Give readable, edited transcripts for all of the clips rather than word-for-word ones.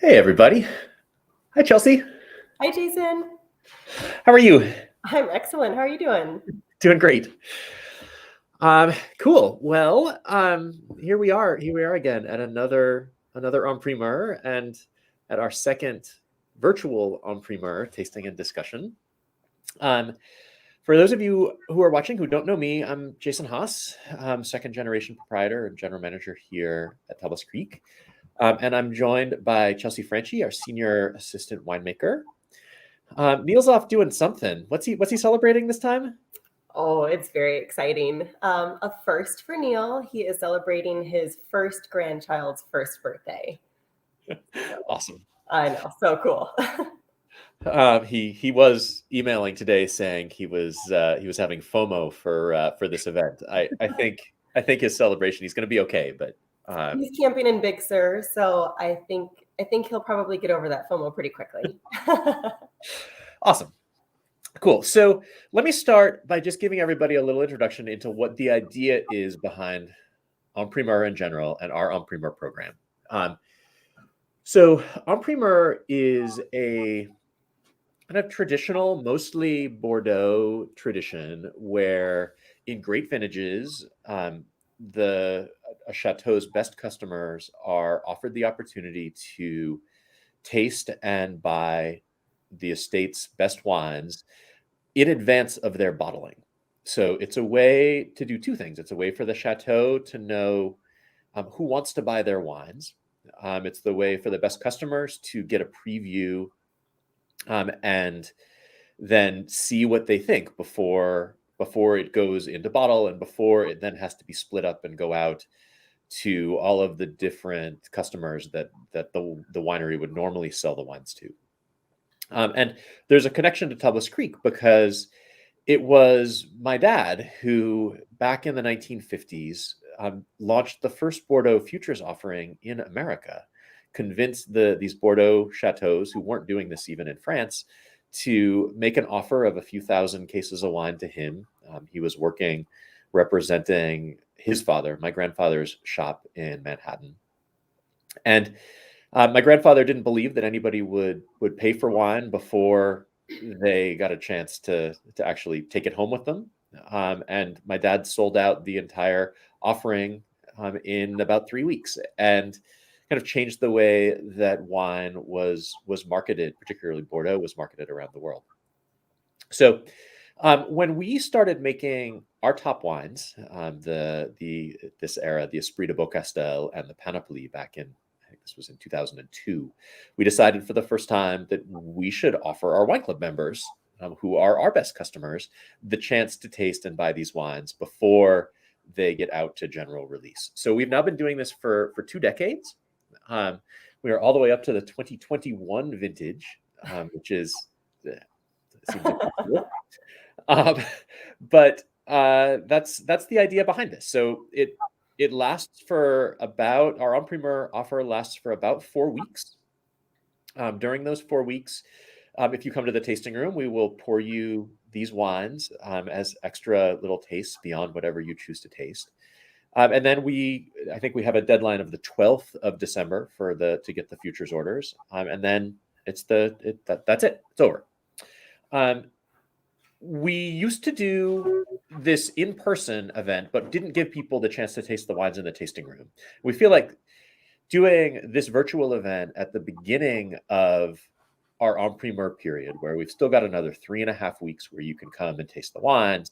Hey, everybody. Hi, Chelsea. Hi, Jason. How are you? I'm excellent. How are you doing? Doing great. Cool. Well, here we are. Here we are again at another en primeur and at our second virtual en primeur tasting and discussion. Um, for those of you who are watching who don't know me, I'm Jason Haas. I'm second generation proprietor and general manager here at Talbot Creek. And I'm joined by Chelsea Franchi, our senior assistant winemaker. Neil's off doing something. What's he celebrating this time? Oh, it's very exciting. A first for Neil. He is celebrating his first grandchild's first birthday. Awesome. I know, so cool. He was emailing today saying he was having FOMO for this event. I think his celebration, he's going to be okay, but He's camping in Big Sur, so I think he'll probably get over that FOMO pretty quickly. awesome. Cool. So let me start by just giving everybody a little introduction into what the idea is behind En Primeur in general and our En Primeur program. So En Primeur is a kind of traditional, mostly Bordeaux tradition where in great vintages, a chateau's best customers are offered the opportunity to taste and buy the estate's best wines in advance of their bottling. So it's a way to do two things. It's a way for the chateau to know who wants to buy their wines. It's the way for the best customers to get a preview and then see what they think before it goes into bottle and before it then has to be split up and go out to all of the different customers that the winery would normally sell the wines to. And there's a connection to Talbot Creek because it was my dad who, back in the 1950s, launched the first Bordeaux futures offering in America, convinced these Bordeaux chateaus, who weren't doing this even in France, to make an offer of a few thousand cases of wine to him. He was working representing his father, my grandfather's shop in Manhattan. And my grandfather didn't believe that anybody would pay for wine before they got a chance to actually take it home with them. And my dad sold out the entire offering in about 3 weeks, and kind of changed the way that wine was marketed, particularly Bordeaux was marketed around the world. So when we started making our top wines, the this era, the Esprit de Beaucastel and the Panoply, back in, I think this was in 2002, we decided for the first time that we should offer our wine club members, who are our best customers, the chance to taste and buy these wines before they get out to general release. So we've now been doing this for 2 decades. We are all the way up to the 2021 vintage, which is seems impossible. Um, but that's the idea behind this. So it lasts for about, our en primeur offer lasts for about 4 weeks. During those 4 weeks, if you come to the tasting room, we will pour you these wines as extra little tastes beyond whatever you choose to taste. And then I think we have a deadline of the 12th of December to get the futures orders. And then that's it. It's over. We used to do this in-person event, but didn't give people the chance to taste the wines in the tasting room. We feel like doing this virtual event at the beginning of our en primeur period, where we've still got another 3.5 weeks where you can come and taste the wines.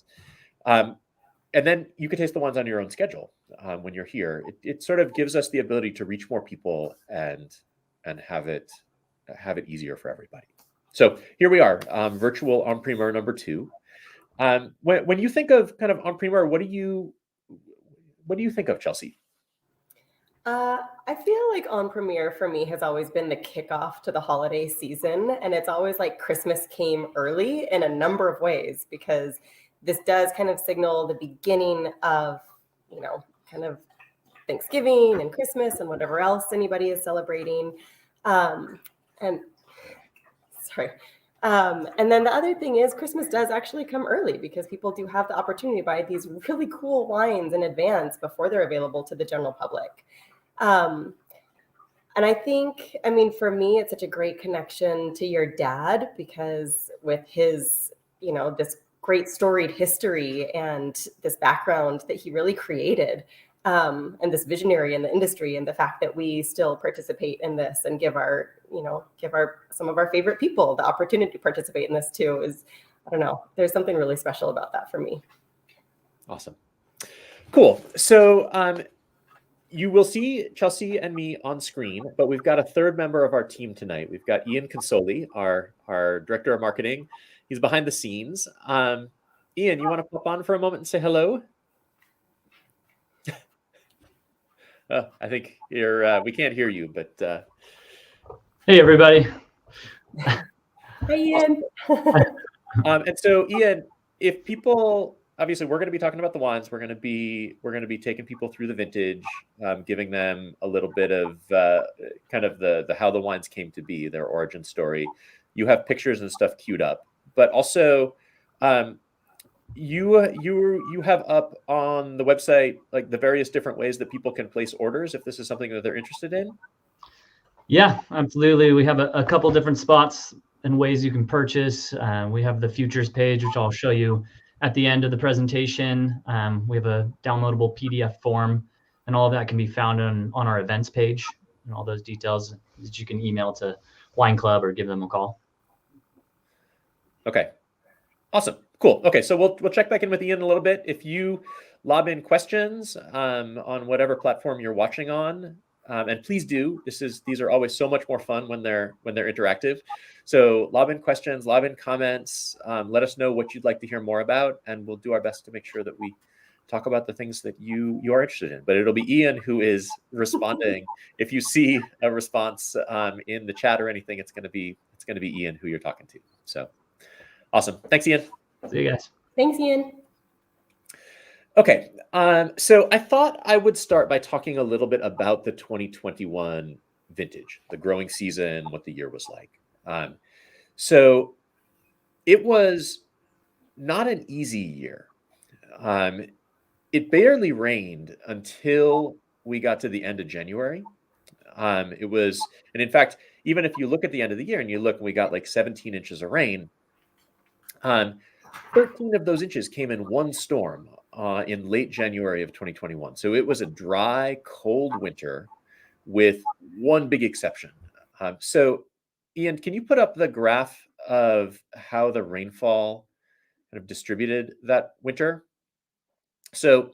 And then you can taste the wines on your own schedule when you're here. It sort of gives us the ability to reach more people and have it easier for everybody. So here we are, virtual en primeur number 2. When you think of kind of en primeur, what do you think of, Chelsea? I feel like En Premiere for me has always been the kickoff to the holiday season. And it's always like Christmas came early in a number of ways, because this does kind of signal the beginning of, kind of Thanksgiving and Christmas and whatever else anybody is celebrating. And sorry. And then the other thing is Christmas does actually come early, because people do have the opportunity to buy these really cool wines in advance before they're available to the general public. Um, And I think, I mean, for me, it's such a great connection to your dad because with his, this great storied history and this background that he really created, and this visionary in the industry, and the fact that we still participate in this and give our some of our favorite people the opportunity to participate in this too is, I don't know, there's something really special about that for me. Awesome. Cool. So you will see Chelsea and me on screen, but we've got a third member of our team tonight. We've got Ian Consoli, our director of marketing. He's behind the scenes. Ian, you want to pop on for a moment and say hello? I think we can't hear you, but hey everybody. Hi Ian. And so Ian, if people, obviously we're going to be talking about the wines, we're going to be taking people through the vintage, giving them a little bit of kind of the how the wines came to be, their origin story. You have pictures and stuff queued up, but also you have up on the website like the various different ways that people can place orders if this is something that they're interested in. Yeah, absolutely. We have a couple different spots and ways you can purchase. We have the futures page, which I'll show you at the end of the presentation. We have a downloadable PDF form, and all of that can be found on our events page, and all those details that you can email to Wine Club or give them a call. Okay, awesome, cool. Okay, so we'll check back in with Ian in a little bit. If you lob in questions on whatever platform you're watching on, and please do. These are always so much more fun when they're interactive. So lob in questions, lob in comments. Let us know what you'd like to hear more about, and we'll do our best to make sure that we talk about the things that you are interested in. But it'll be Ian who is responding. If you see a response in the chat or anything, it's going to be Ian who you're talking to. So awesome. Thanks, Ian. See you guys. Thanks, Ian. Okay, so I thought I would start by talking a little bit about the 2021 vintage, the growing season, what the year was like. So it was not an easy year. It barely rained until we got to the end of January. And in fact, even if you look at the end of the year and you look, we got like 17 inches of rain. 13 of those inches came in one storm in late January of 2021. So it was a dry, cold winter with one big exception. So Ian, can you put up the graph of how the rainfall kind of distributed that winter? So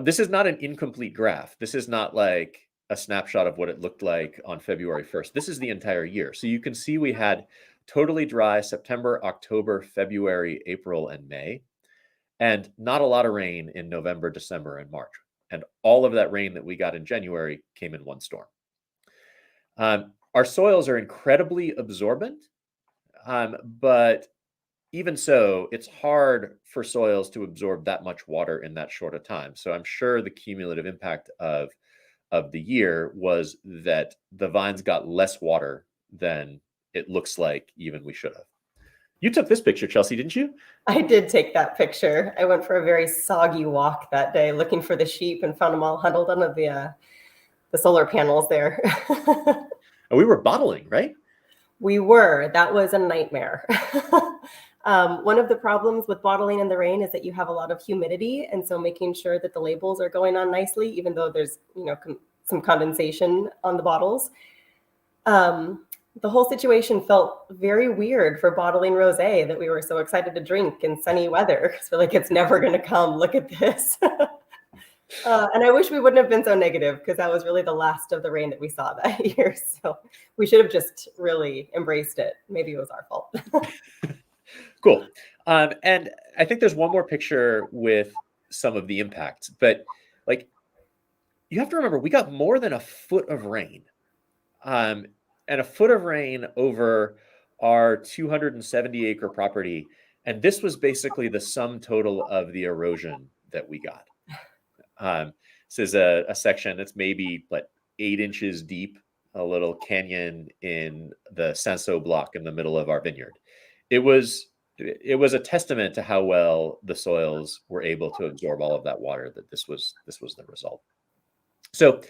this is not an incomplete graph. This is not like a snapshot of what it looked like on February 1st. This is the entire year. So you can see we had totally dry September, October, February, April, and May, and not a lot of rain in November, December, and March. And all of that rain that we got in January came in one storm. Our soils are incredibly absorbent, but even so, it's hard for soils to absorb that much water in that short a time. So I'm sure the cumulative impact of the year was that the vines got less water than it looks like even we should have. You took this picture, Chelsea, didn't you? I did take that picture. I went for a very soggy walk that day looking for the sheep and found them all huddled under the solar panels there. And we were bottling, right? We were. That was a nightmare. One of the problems with bottling in the rain is that you have a lot of humidity, and so making sure that the labels are going on nicely, even though there's some condensation on the bottles. The whole situation felt very weird for bottling rosé that we were so excited to drink in sunny weather because we're like, it's never going to come. Look at this. And I wish we wouldn't have been so negative because that was really the last of the rain that we saw that year. So we should have just really embraced it. Maybe it was our fault. Cool. And I think there's one more picture with some of the impacts, but like you have to remember, we got more than a foot of rain. And a foot of rain over our 270 acre property. And this was basically the sum total of the erosion that we got. This is a section that's maybe 8 inches deep, a little canyon in the Sanso block in the middle of our vineyard. It was a testament to how well the soils were able to absorb all of that water that this was the result. So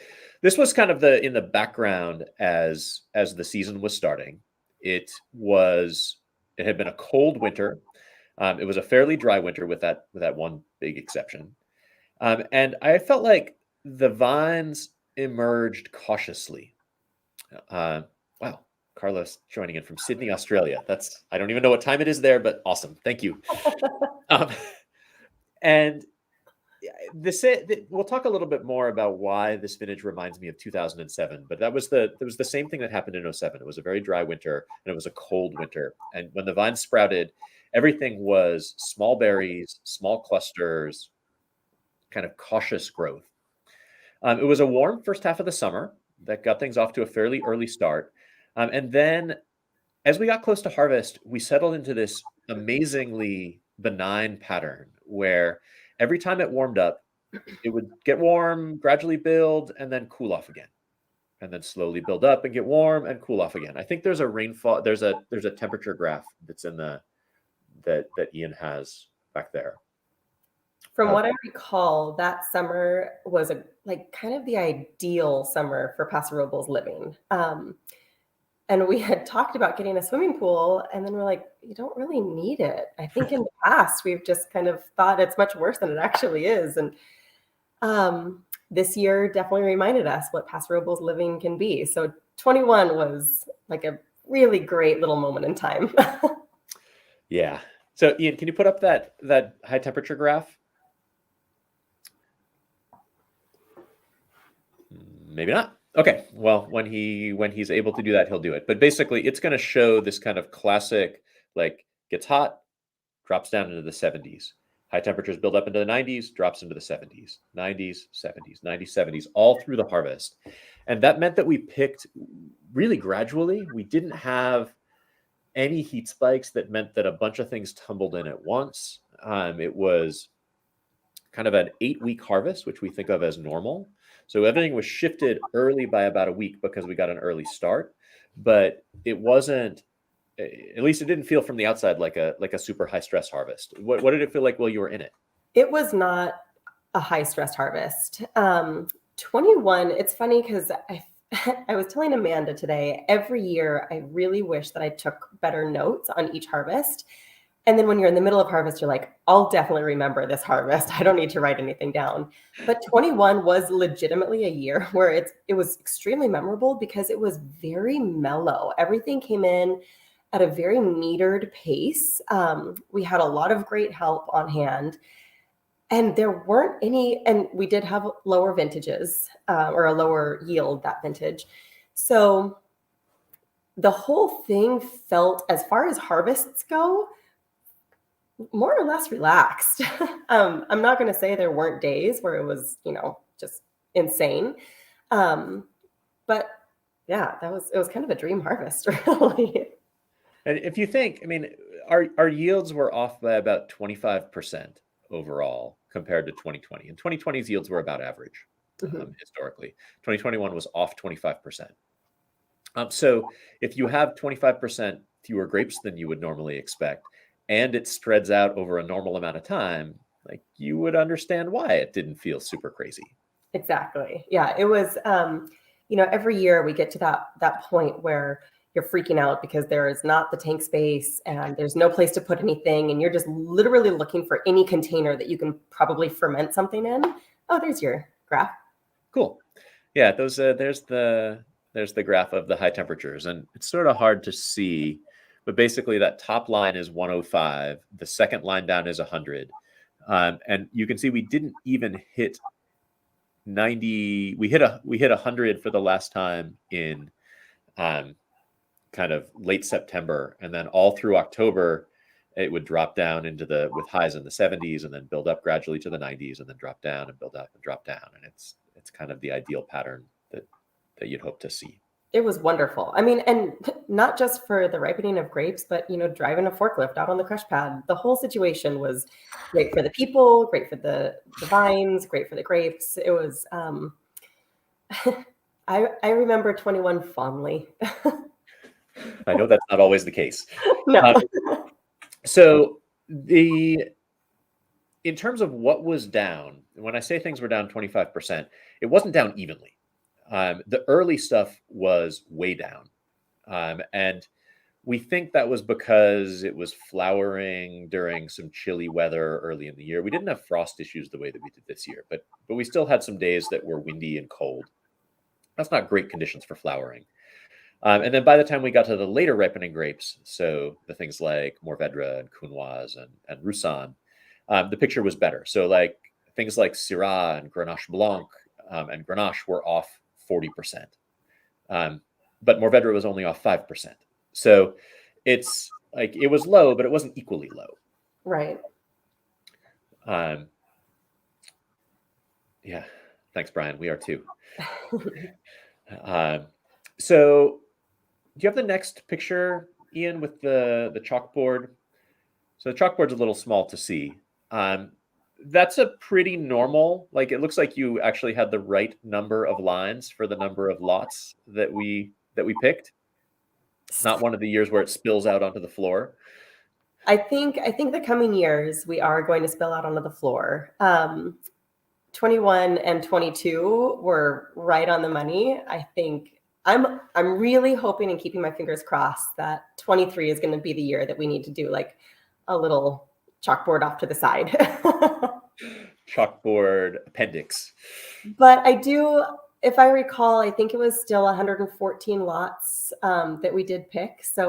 this was kind of in the background as the season was starting. It had been a cold winter. It was a fairly dry winter with that one big exception. And I felt like the vines emerged cautiously. Wow, Carlos joining in from Sydney, Australia. I don't even know what time it is there, but awesome. Thank you. And we'll talk a little bit more about why this vintage reminds me of 2007, but that was the same thing that happened in 2007. It was a very dry winter and it was a cold winter. And when the vines sprouted, everything was small berries, small clusters, kind of cautious growth. It was a warm first half of the summer that got things off to a fairly early start. And then as we got close to harvest, we settled into this amazingly benign pattern where every time it warmed up, it would get warm, gradually build, and then cool off again. And then slowly build up and get warm and cool off again. I think there's a rainfall, there's a temperature graph that's in that Ian has back there. From what I recall, that summer was kind of the ideal summer for Paso Robles living. And we had talked about getting a swimming pool, and then we're like, you don't really need it. I think in the past, we've just kind of thought it's much worse than it actually is. And this year definitely reminded us what Paso Robles living can be. So 21 was like a really great little moment in time. Yeah. So Ian, can you put up that high temperature graph? Maybe not. Okay. Well, when he's able to do that, he'll do it. But basically, it's going to show this kind of classic, like gets hot, drops down into the 70s. High temperatures build up into the 90s, drops into the 70s, 90s, 70s, 90s, 70s, all through the harvest. And that meant that we picked really gradually. We didn't have any heat spikes that meant that a bunch of things tumbled in at once. It was kind of an 8-week harvest, which we think of as normal. So everything was shifted early by about a week because we got an early start, but it wasn't, at least it didn't feel from the outside like a super high stress harvest. What did it feel like while you were in it? It was not a high stress harvest. 21, it's funny because I was telling Amanda today, every year I really wish that I took better notes on each harvest. And then when you're in the middle of harvest, you're like, I'll definitely remember this harvest. I don't need to write anything down. But 21 was legitimately a year where it was extremely memorable because it was very mellow. Everything came in at a very metered pace. We had a lot of great help on hand. And there weren't any, and we did have lower vintages or a lower yield that vintage. So the whole thing felt, as far as harvests go, more or less relaxed. I'm not going to say there weren't days where it was, just insane. But yeah, it was kind of a dream harvest, really. And if you think, I mean, our yields were off by about 25% overall compared to 2020. And 2020's yields were about average historically. 2021 was off 25%. So if you have 25% fewer grapes than you would normally expect, and it spreads out over a normal amount of time, like you would understand why it didn't feel super crazy. Exactly. Yeah, it was, every year we get to that point where you're freaking out because there is not the tank space and there's no place to put anything. And you're just literally looking for any container that you can probably ferment something in. Oh, there's your graph. Cool. Yeah, there's the graph of the high temperatures, and it's sort of hard to see. But basically, that top line is 105. The second line down is 100. And you can see we didn't even hit 90. We hit 100 for the last time in kind of late September. And then all through October, it would drop down with highs in the 70s and then build up gradually to the 90s and then drop down and build up and drop down. And it's kind of the ideal pattern that you'd hope to see. It was wonderful. I mean, and not just for the ripening of grapes, but, driving a forklift out on the crush pad. The whole situation was great for the people, great for the vines, great for the grapes. It was, I remember 21 fondly. I know that's not always the case. No. So in terms of what was down, when I say things were down 25%, it wasn't down evenly. The early stuff was way down. And we think that was because it was flowering during some chilly weather early in the year. We didn't have frost issues the way that we did this year, but we still had some days that were windy and cold. That's not great conditions for flowering. And then by the time we got to the later ripening grapes, so the things like Mourvedre and Counoise and Roussanne, the picture was better. So like things like Syrah and Grenache Blanc and Grenache were off 40%. But Mourvedre was only off 5%. So it's like it was low, but it wasn't equally low. Right. Yeah. Thanks, Brian. We are too. So do you have the next picture, Ian, with the chalkboard? So the chalkboard's a little small to see. That's a pretty normal, like it looks like you actually had the right number of lines for the number of lots that we picked. Not one of the years where it spills out onto the floor. I think the coming years we are going to spill out onto the floor. 21 and 22 were right on the money. I think I'm really hoping and keeping my fingers crossed that 23 is going to be the year that we need to do like a little chalkboard off to the side. Chalkboard appendix. But I do, if I recall, I think it was still 114 lots that we did pick. So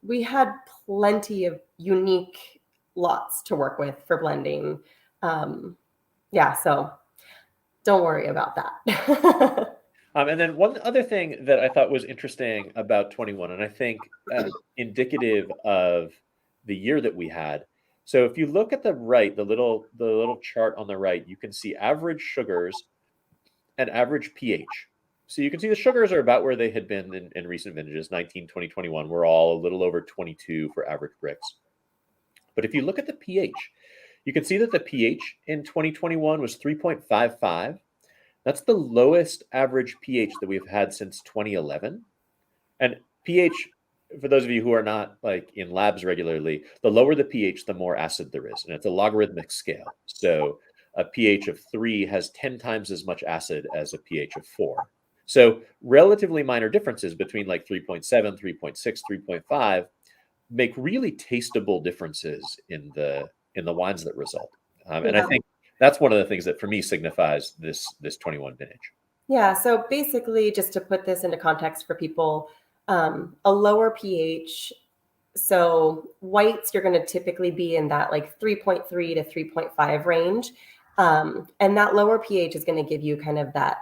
we had plenty of unique lots to work with for blending. So don't worry about that. And then one other thing that I thought was interesting about 21, and I think indicative of the year that we had. So if you look at the right, the little chart on the right, you can see average sugars and average pH. So you can see the sugars are about where they had been in recent vintages, 19, 20, 21. We're all a little over 22 for average bricks. But if you look at the pH, you can see that the pH in 2021 was 3.55. That's the lowest average pH that we've had since 2011. And pH, for those of you who are not like in labs regularly, the lower the pH, the more acid there is. And it's a logarithmic scale. So a pH of 3 has 10 times as much acid as a pH of 4. So relatively minor differences between like 3.7, 3.6, 3.5 make really tasteable differences in the wines that result. And I think that's one of the things that for me signifies this 21 vintage. Yeah. So basically, just to put this into context for people, a lower pH. So whites, you're going to typically be in that like 3.3 to 3.5 range. And that lower pH is going to give you kind of that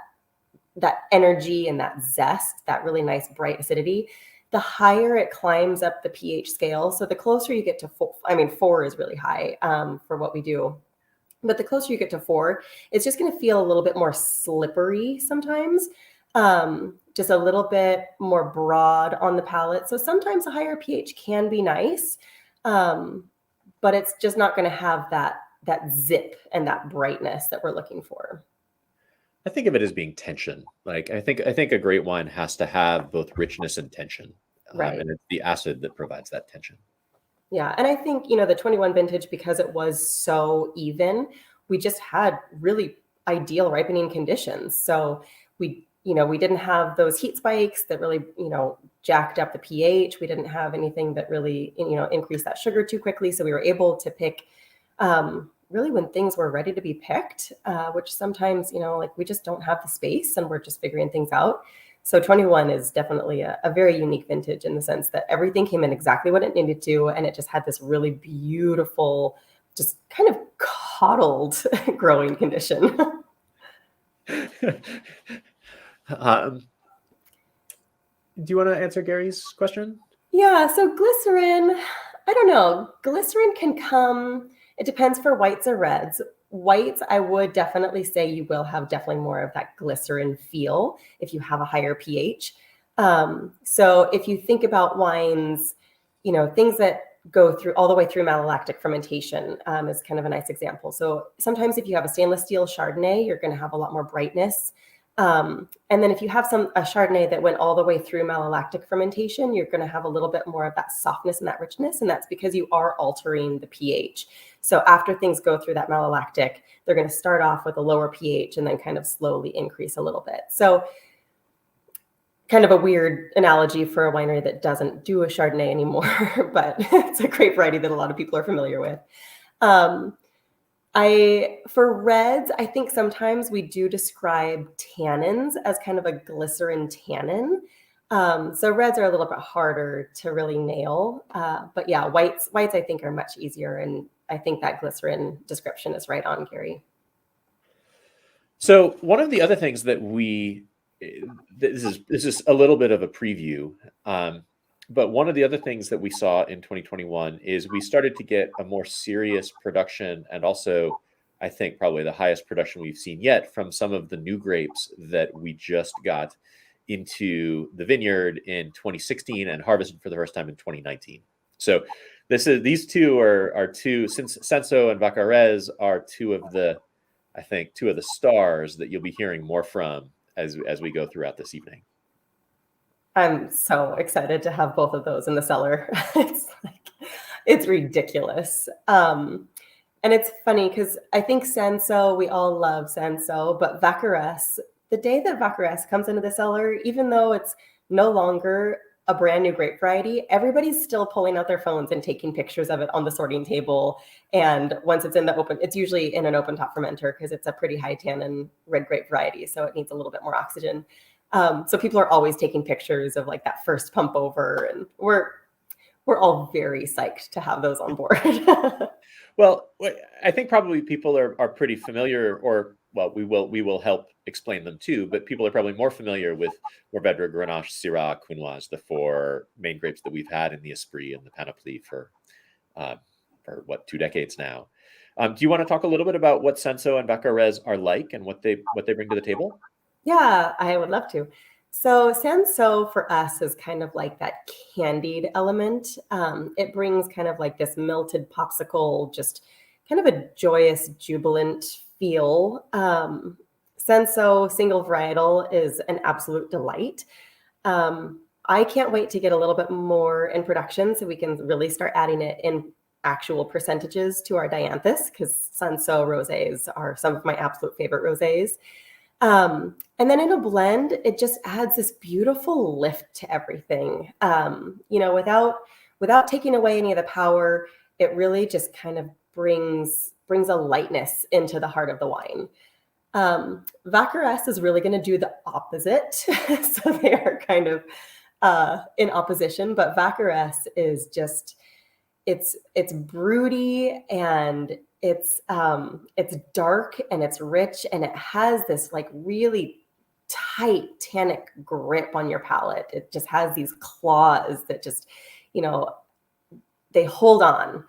energy and that zest, that really nice bright acidity. The higher it climbs up the pH scale. So the closer you get to 4 is really high for what we do. But the closer you get to 4, it's just going to feel a little bit more slippery sometimes, just a little bit more broad on the palate. So sometimes a higher pH can be nice, but it's just not going to have that zip and that brightness that we're looking for. I think of it as being tension. Like I think a great wine has to have both richness and tension, right? And it's the acid that provides that tension. Yeah. And I think, the 21 vintage, because it was so even, we just had really ideal ripening conditions. So we didn't have those heat spikes that really, jacked up the pH. We didn't have anything that really, increased that sugar too quickly. So we were able to pick really when things were ready to be picked, which sometimes, we just don't have the space and we're just figuring things out. So 21 is definitely a very unique vintage in the sense that everything came in exactly what it needed to. And it just had this really beautiful, just kind of coddled growing condition. Do you want to answer Gary's question? Yeah. So glycerin, I don't know. Glycerin can come, it depends for whites or reds. Whites, I would definitely say you will have definitely more of that glycerin feel if you have a higher pH. So if you think about wines, things that go through all the way through malolactic fermentation is kind of a nice example. So sometimes if you have a stainless steel Chardonnay, you're going to have a lot more brightness. And then if you have a Chardonnay that went all the way through malolactic fermentation, you're going to have a little bit more of that softness and that richness. And that's because you are altering the pH. So after things go through that malolactic, they're going to start off with a lower pH and then kind of slowly increase a little bit. So kind of a weird analogy for a winery that doesn't do a Chardonnay anymore, but it's a grape variety that a lot of people are familiar with. For reds, I think sometimes we do describe tannins as kind of a glycerin tannin. So reds are a little bit harder to really nail. But yeah, whites I think are much easier. And I think that glycerin description is right on, Gary. So one of the other things that this is a little bit of a preview, but one of the other things that we saw in 2021 is we started to get a more serious production, and also I think probably the highest production we've seen yet from some of the new grapes that we just got into the vineyard in 2016 and harvested for the first time in 2019. So these two are two, since Senso and Vacarez are two of the stars that you'll be hearing more from as we go throughout this evening. I'm so excited to have both of those in the cellar. It's ridiculous. And it's funny because I think Senso, we all love Senso, but Vacarez, the day that Vacarez comes into the cellar, even though it's no longer a brand new grape variety, everybody's still pulling out their phones and taking pictures of it on the sorting table. And once it's in the open, it's usually in an open top fermenter because it's a pretty high tannin red grape variety. So it needs a little bit more oxygen. So people are always taking pictures of like that first pump over, and we're all very psyched to have those on board. Well, I think probably people are pretty familiar, or well, we will help explain them too, but people are probably more familiar with Mourvedre, Grenache, Syrah, Quinoise, the four main grapes that we've had in the Esprit and the Panoply for 2 decades now. Do you want to talk a little bit about what Senso and Vacarez are like and what they bring to the table? Yeah, I would love to. So Senso for us is kind of like that candied element. It brings kind of like this melted popsicle, just kind of a joyous, jubilant feel. Senso single varietal is an absolute delight. I can't wait to get a little bit more in production so we can really start adding it in actual percentages to our dianthus, because Senso rosés are some of my absolute favorite rosés. And then in a blend, it just adds this beautiful lift to everything. Without taking away any of the power, it really just kind of brings a lightness into the heart of the wine. Vacarez is really going to do the opposite. So they are kind of in opposition, but Vacarez is just, it's broody, and it's dark, and it's rich, and it has this like really tight tannic grip on your palate. It just has these claws that just, they hold on.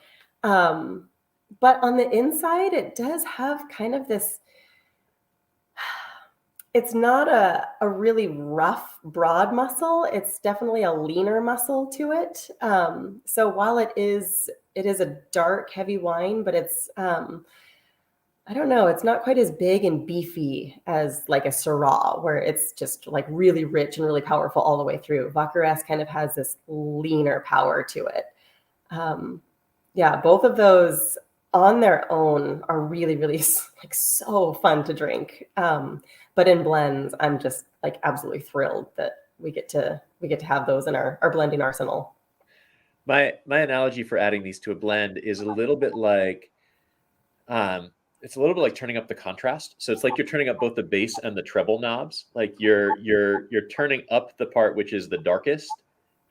But on the inside, it does have kind of this, it's not a really rough, broad muscle. It's definitely a leaner muscle to it. So while it is a dark, heavy wine, but it's, I don't know, it's not quite as big and beefy as like a Syrah, where it's just like really rich and really powerful all the way through. Vacarez kind of has this leaner power to it. Both of those on their own are really, really like so fun to drink. But in blends, I'm just like absolutely thrilled that we get to have those in our blending arsenal. My analogy for adding these to a blend is a little bit like, it's a little bit like turning up the contrast. So it's like you're turning up both the bass and the treble knobs. Like you're turning up the part which is the darkest,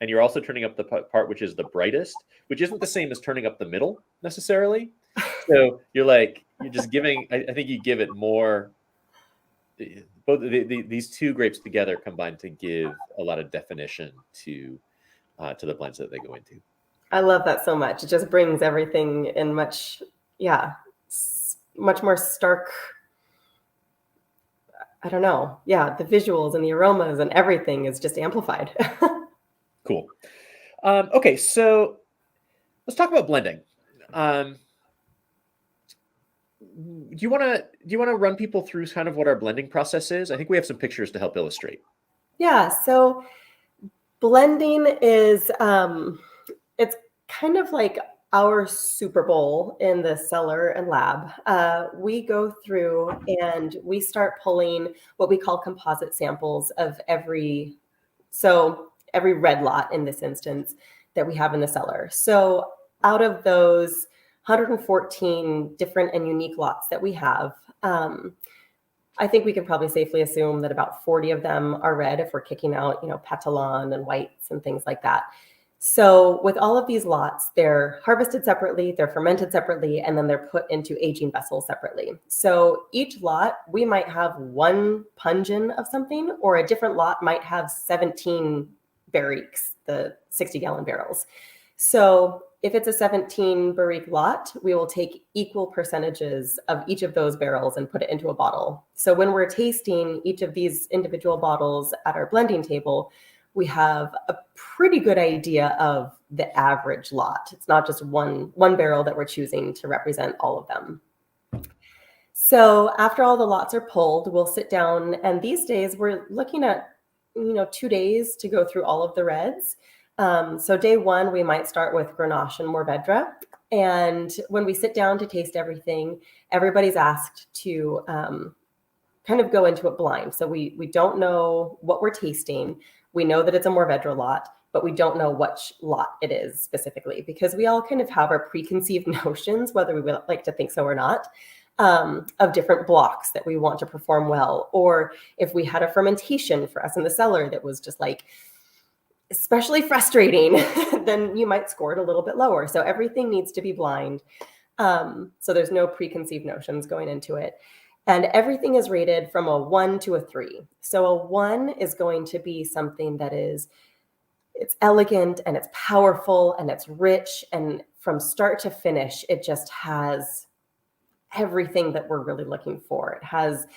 and you're also turning up the part which is the brightest, which isn't the same as turning up the middle necessarily. So you're just giving. I think you give it more. Both these two grapes together combine to give a lot of definition to the blends that they go into. I love that so much. It just brings everything in much more stark. I don't know. Yeah, the visuals and the aromas and everything is just amplified. Cool. Okay, so let's talk about blending. Do you want to run people through kind of what our blending process is? I think we have some pictures to help illustrate. Yeah. So blending is it's kind of like our Super Bowl in the cellar and lab, we go through and we start pulling what we call composite samples of every red lot in this instance that we have in the cellar. So out of those 114 different and unique lots that we have, I think we can probably safely assume that about 40 of them are red if we're kicking out, Petalon and whites and things like that. So with all of these lots, they're harvested separately, they're fermented separately, and then they're put into aging vessels separately. So each lot, we might have one pungeon of something, or a different lot might have 17 barriques, the 60-gallon barrels. So if it's a 17 barrique lot, we will take equal percentages of each of those barrels and put it into a bottle. So when we're tasting each of these individual bottles at our blending table, we have a pretty good idea of the average lot. It's not just one barrel that we're choosing to represent all of them. So after all the lots are pulled, we'll sit down, and these days we're looking at 2 days to go through all of the reds. So day one, we might start with Grenache and Mourvedre. And when we sit down to taste everything, everybody's asked to kind of go into it blind. So we don't know what we're tasting. We know that it's a Mourvedre lot, but we don't know which lot it is specifically, because we all kind of have our preconceived notions, whether we would like to think so or not, of different blocks that we want to perform well. Or if we had a fermentation for us in the cellar that was just like especially frustrating, then you might score it a little bit lower. So everything needs to be blind. So there's no preconceived notions going into it. And everything is rated from a 1 to a 3. So a 1 is going to be something that it's elegant and it's powerful and it's rich. And from start to finish, it just has everything that we're really looking for. It has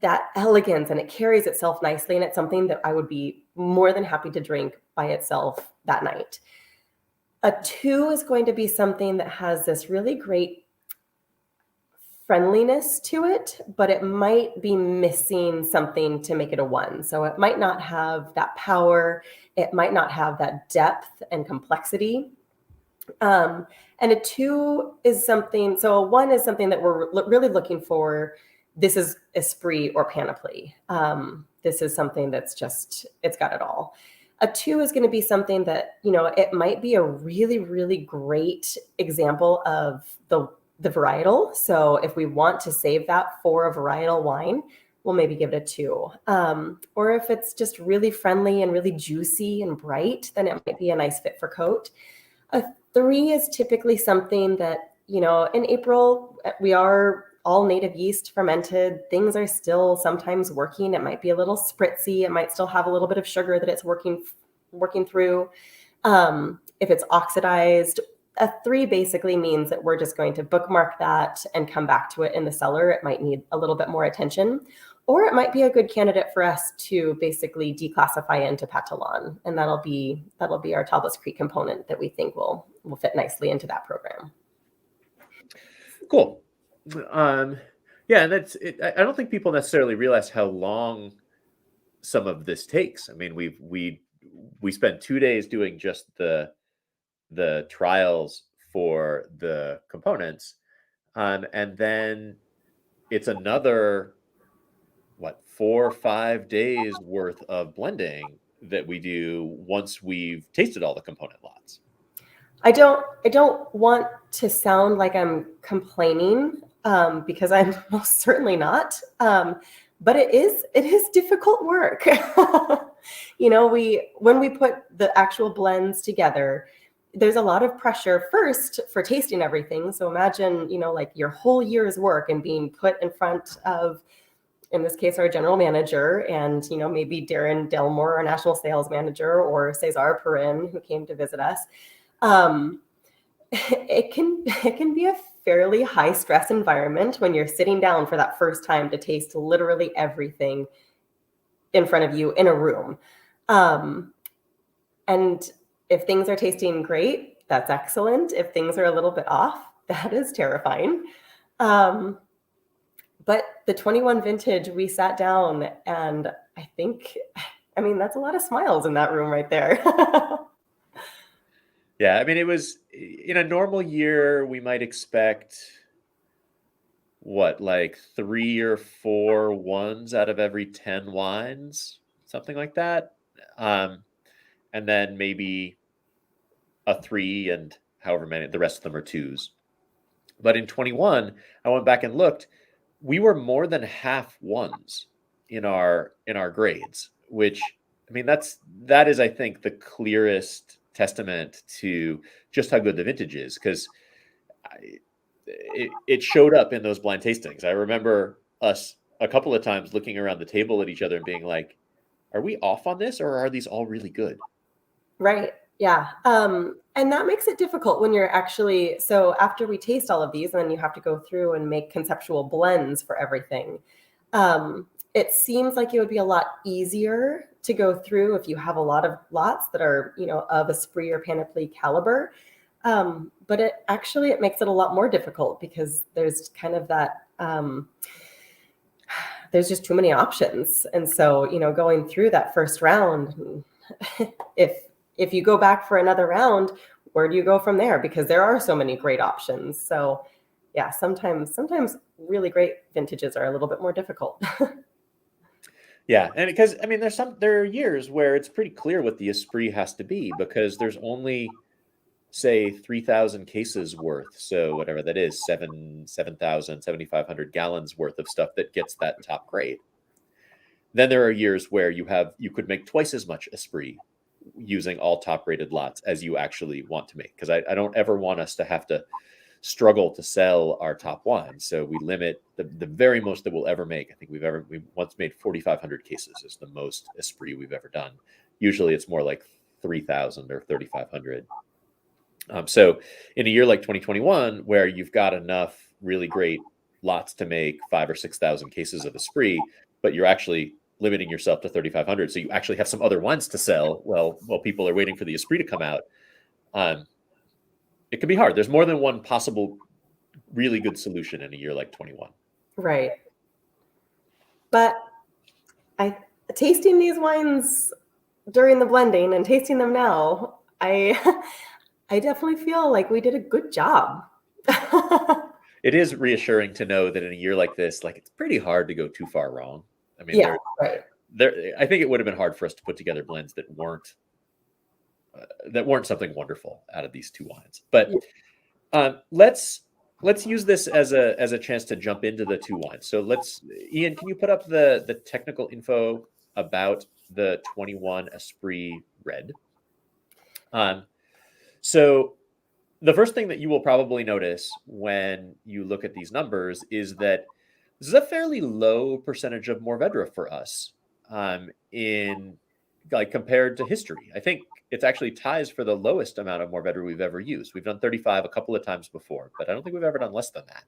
that elegance and it carries itself nicely. And it's something that I would be more than happy to drink by itself that night. A 2 is going to be something that has this really great friendliness to it, but it might be missing something to make it a 1. So it might not have that power. It might not have that depth and complexity. And a 2 is something, so a 1 is something that we're really looking for. This is esprit or panoply. This is something that's just, it's got it all. A 2 is going to be something that, it might be a really, really great example of the varietal. So if we want to save that for a varietal wine, we'll maybe give it a 2. Or if it's just really friendly and really juicy and bright, then it might be a nice fit for coat. A 3 is typically something that, in April, we are all native yeast fermented. Things are still sometimes working. It might be a little spritzy. It might still have a little bit of sugar that it's working through. If it's oxidized, a 3 basically means that we're just going to bookmark that and come back to it in the cellar. It might need a little bit more attention, or it might be a good candidate for us to basically declassify into Petalon, and that'll be our Talbot's Creek component that we think will fit nicely into that program. Cool. Yeah, and that's it. I don't think people necessarily realize how long some of this takes. I mean, we spent 2 days doing just the trials for the components, and then it's another 4 or 5 days worth of blending that we do once we've tasted all the component lots. I don't want to sound like I'm complaining, because I'm most certainly not. But it is difficult work. When we put the actual blends together, there's a lot of pressure first for tasting everything. So imagine, like your whole year's work and being put in front of, in this case, our general manager and, maybe Darren Delmore, our national sales manager, or Cesar Perrin, who came to visit us. It can be a fairly high stress environment when you're sitting down for that first time to taste literally everything in front of you in a room. And if things are tasting great, that's excellent. If things are a little bit off, that is terrifying. But the 21 vintage, we sat down and that's a lot of smiles in that room right there. Yeah, I mean, it was in a normal year, we might expect what, like 3 or 4 1s out of every 10 wines, something like that. And then maybe a 3 and however many, the rest of them are 2s. But in 21, I went back and looked, we were more than half 1s in our grades, which, I mean, that is, I think, the clearest testament to just how good the vintage is, because it showed up in those blind tastings. I remember us a couple of times looking around the table at each other and being like, are we off on this, or are these all really good? Right. Yeah. And that makes it difficult when you're actually, so after we taste all of these, and then you have to go through and make conceptual blends for everything. It seems like it would be a lot easier to go through if you have a lot of lots that are, of Esprit or Panoply caliber. But it makes it a lot more difficult because there's kind of that, there's just too many options. And so, going through that first round, if you go back for another round, where do you go from there? Because there are so many great options. So yeah, sometimes really great vintages are a little bit more difficult. Yeah, and because, I mean, there are years where it's pretty clear what the Esprit has to be, because there's only, say, 3,000 cases worth, so whatever that is, 7,000, 7,500 gallons worth of stuff that gets that top grade. Then there are years where you could make twice as much Esprit using all top rated lots as you actually want to make, because I don't ever want us to have to struggle to sell our top wines. So we limit the very most that we'll ever make. I think we once made 4,500 cases is the most Esprit we've ever done. Usually it's more like 3,000 or 3,500. So in a year like 2021, where you've got enough really great lots to make 5,000 or 6,000 cases of Esprit, but you're actually limiting yourself to 3,500, so you actually have some other wines to sell while people are waiting for the Esprit to come out. It can be hard. There's more than one possible really good solution in a year like 21. Right. But tasting these wines during the blending and tasting them now, I definitely feel like we did a good job. It is reassuring to know that in a year like this, like, it's pretty hard to go too far wrong. I mean, Yeah, right. I think it would have been hard for us to put together blends that weren't something wonderful out of these two wines. But let's use this as a chance to jump into the two wines. So Ian, can you put up the technical info about the 21 Esprit Red? So the first thing that you will probably notice when you look at these numbers is that this is a fairly low percentage of Mourvedre for us, in, like, compared to history. I think it's actually ties for the lowest amount of Mourvedre we've ever used. We've done 35 a couple of times before, but I don't think we've ever done less than that.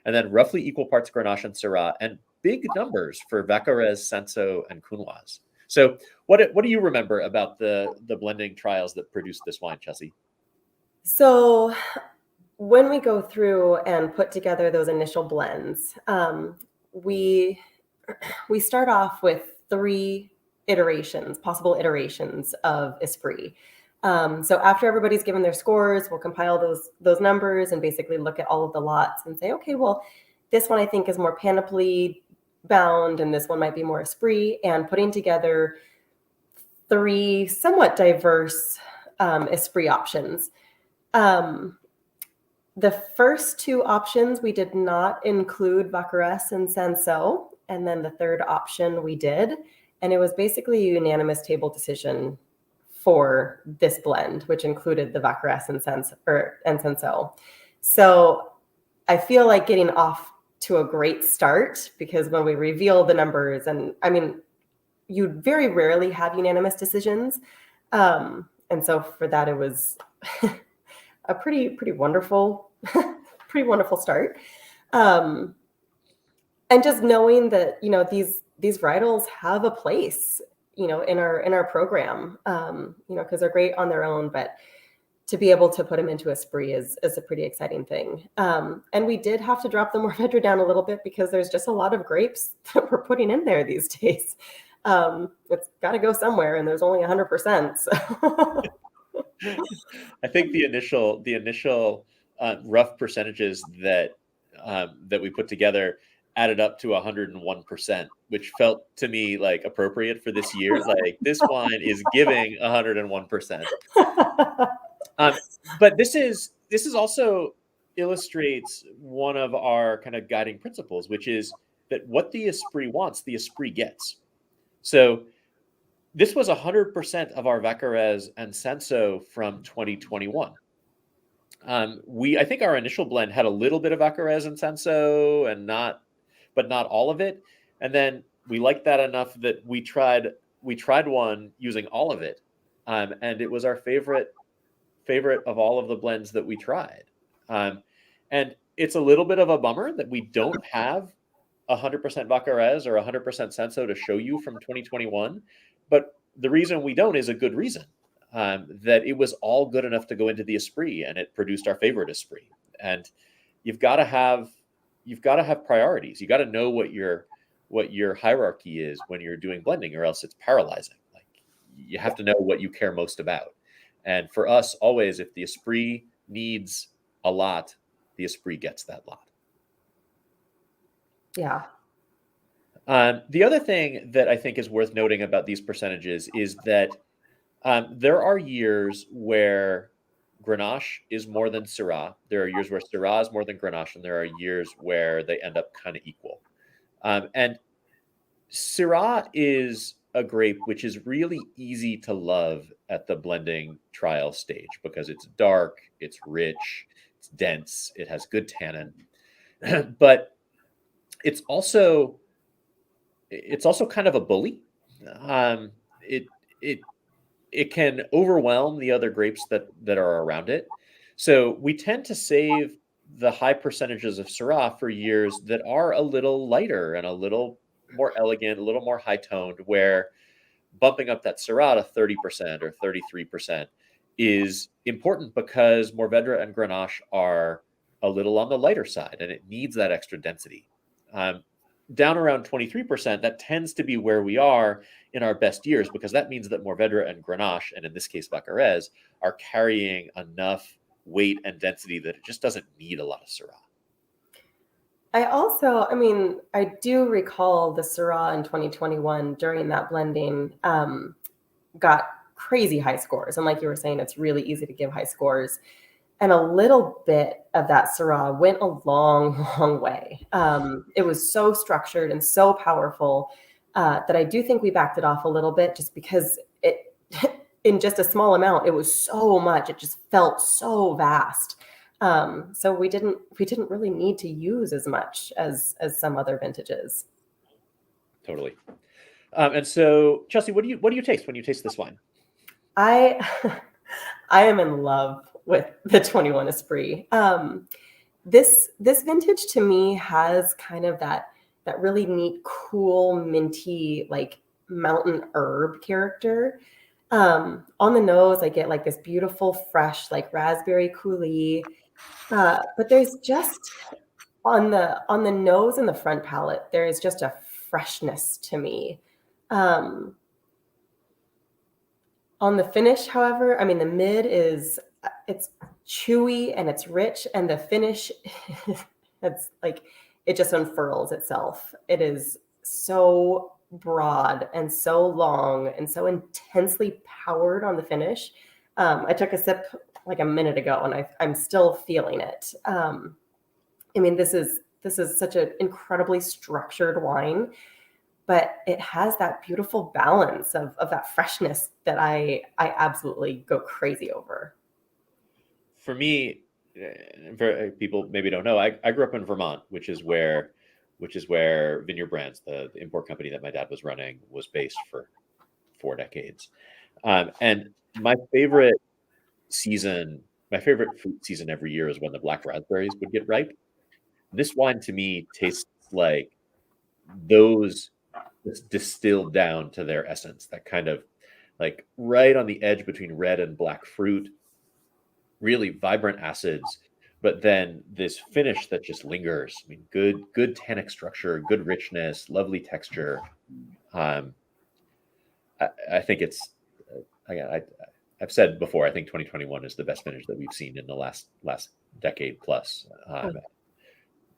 And then roughly equal parts Grenache and Syrah, and big numbers for Vaccarez, Cinsault, and Counoise. So what do you remember about the blending trials that produced this wine, Chelsea? So when we go through and put together those initial blends, we start off with 3 possible iterations of Esprit. So after everybody's given their scores, we'll compile those numbers and basically look at all of the lots and say, okay, well, this one I think is more Panoply bound, and this one might be more Esprit, and putting together 3 somewhat diverse Esprit options. The first 2 options, we did not include Vaccarez and Cinsault, and then the third option we did, and it was basically a unanimous table decision for this blend, which included the Vaccarez and Cinsault. So I feel like getting off to a great start, because when we reveal the numbers, and I mean, you very rarely have unanimous decisions, and so for that it was a pretty wonderful start, and just knowing that these varietals have a place in our program, because they're great on their own, but to be able to put them into Esprit is a pretty exciting thing. And we did have to drop the Mourvedre down a little bit because there's just a lot of grapes that we're putting in there these days. It's got to go somewhere, and there's only 100%. So. I think the initial rough percentages that we put together added up to 101%, which felt to me like appropriate for this year. Like this wine is giving 101%. But this is also illustrates one of our kind of guiding principles, which is that what the Esprit wants, the Esprit gets. So this was 100% of our Vaccarez and Senso from 2021. I think our initial blend had a little bit of Vaccarez and Senso, but not all of it. And then we liked that enough that we tried one using all of it, and it was our favorite of all of the blends that we tried. And it's a little bit of a bummer that we don't have 100% Vaccarez or 100% Senso to show you from 2021. But the reason we don't is a good reason. That it was all good enough to go into the Esprit, and it produced our favorite Esprit. And you've got to have priorities. You got to know what your hierarchy is when you're doing blending, or else it's paralyzing. Like you have to know what you care most about. And for us, always, if the Esprit needs a lot, the Esprit gets that lot. Yeah. The other thing that I think is worth noting about these percentages is that there are years where Grenache is more than Syrah. There are years where Syrah is more than Grenache, and there are years where they end up kind of equal. And Syrah is a grape which is really easy to love at the blending trial stage because it's dark, it's rich, it's dense, it has good tannin. But it's also kind of a bully. It can overwhelm the other grapes that are around it. So we tend to save the high percentages of Syrah for years that are a little lighter and a little more elegant, a little more high toned, where bumping up that Syrah to 30% or 33% is important because Mourvèdre and Grenache are a little on the lighter side, and it needs that extra density. Down around 23%, that tends to be where we are in our best years, because that means that Mourvèdre and Grenache, and in this case Vaccarez, are carrying enough weight and density that it just doesn't need a lot of Syrah. I do recall the Syrah in 2021 during that blending got crazy high scores. And like you were saying, it's really easy to give high scores. And a little bit of that Syrah went a long, long way. It was so structured and so powerful that I do think we backed it off a little bit, just because it, in just a small amount, it was so much. It just felt so vast. So we didn't really need to use as much as some other vintages. Totally. And so, Chelsea, what do you taste when you taste this wine? I am in love with the 21 Esprit. This vintage to me has kind of that really neat, cool, minty, like mountain herb character. On the nose, I get like this beautiful, fresh, like raspberry coulis. But there's just on the nose and the front palate, there is just a freshness to me. On the finish, however, the mid it's chewy and it's rich, and the finish, it's like it just unfurls itself. It is so broad and so long and so intensely powered on the finish. I took a sip like a minute ago, and I'm still feeling it. This is such an incredibly structured wine, but it has that beautiful balance of that freshness that I absolutely go crazy over. For me, people maybe don't know, I grew up in Vermont, which is where Vineyard Brands, the import company that my dad was running, was based for 4 decades. And my favorite fruit season every year is when the black raspberries would get ripe. This wine to me tastes like those distilled down to their essence, that kind of like right on the edge between red and black fruit, really vibrant acids, but then this finish that just lingers. Good tannic structure, good richness, lovely texture. I think it's, again, I've said before, I think 2021 is the best vintage that we've seen in the last decade plus.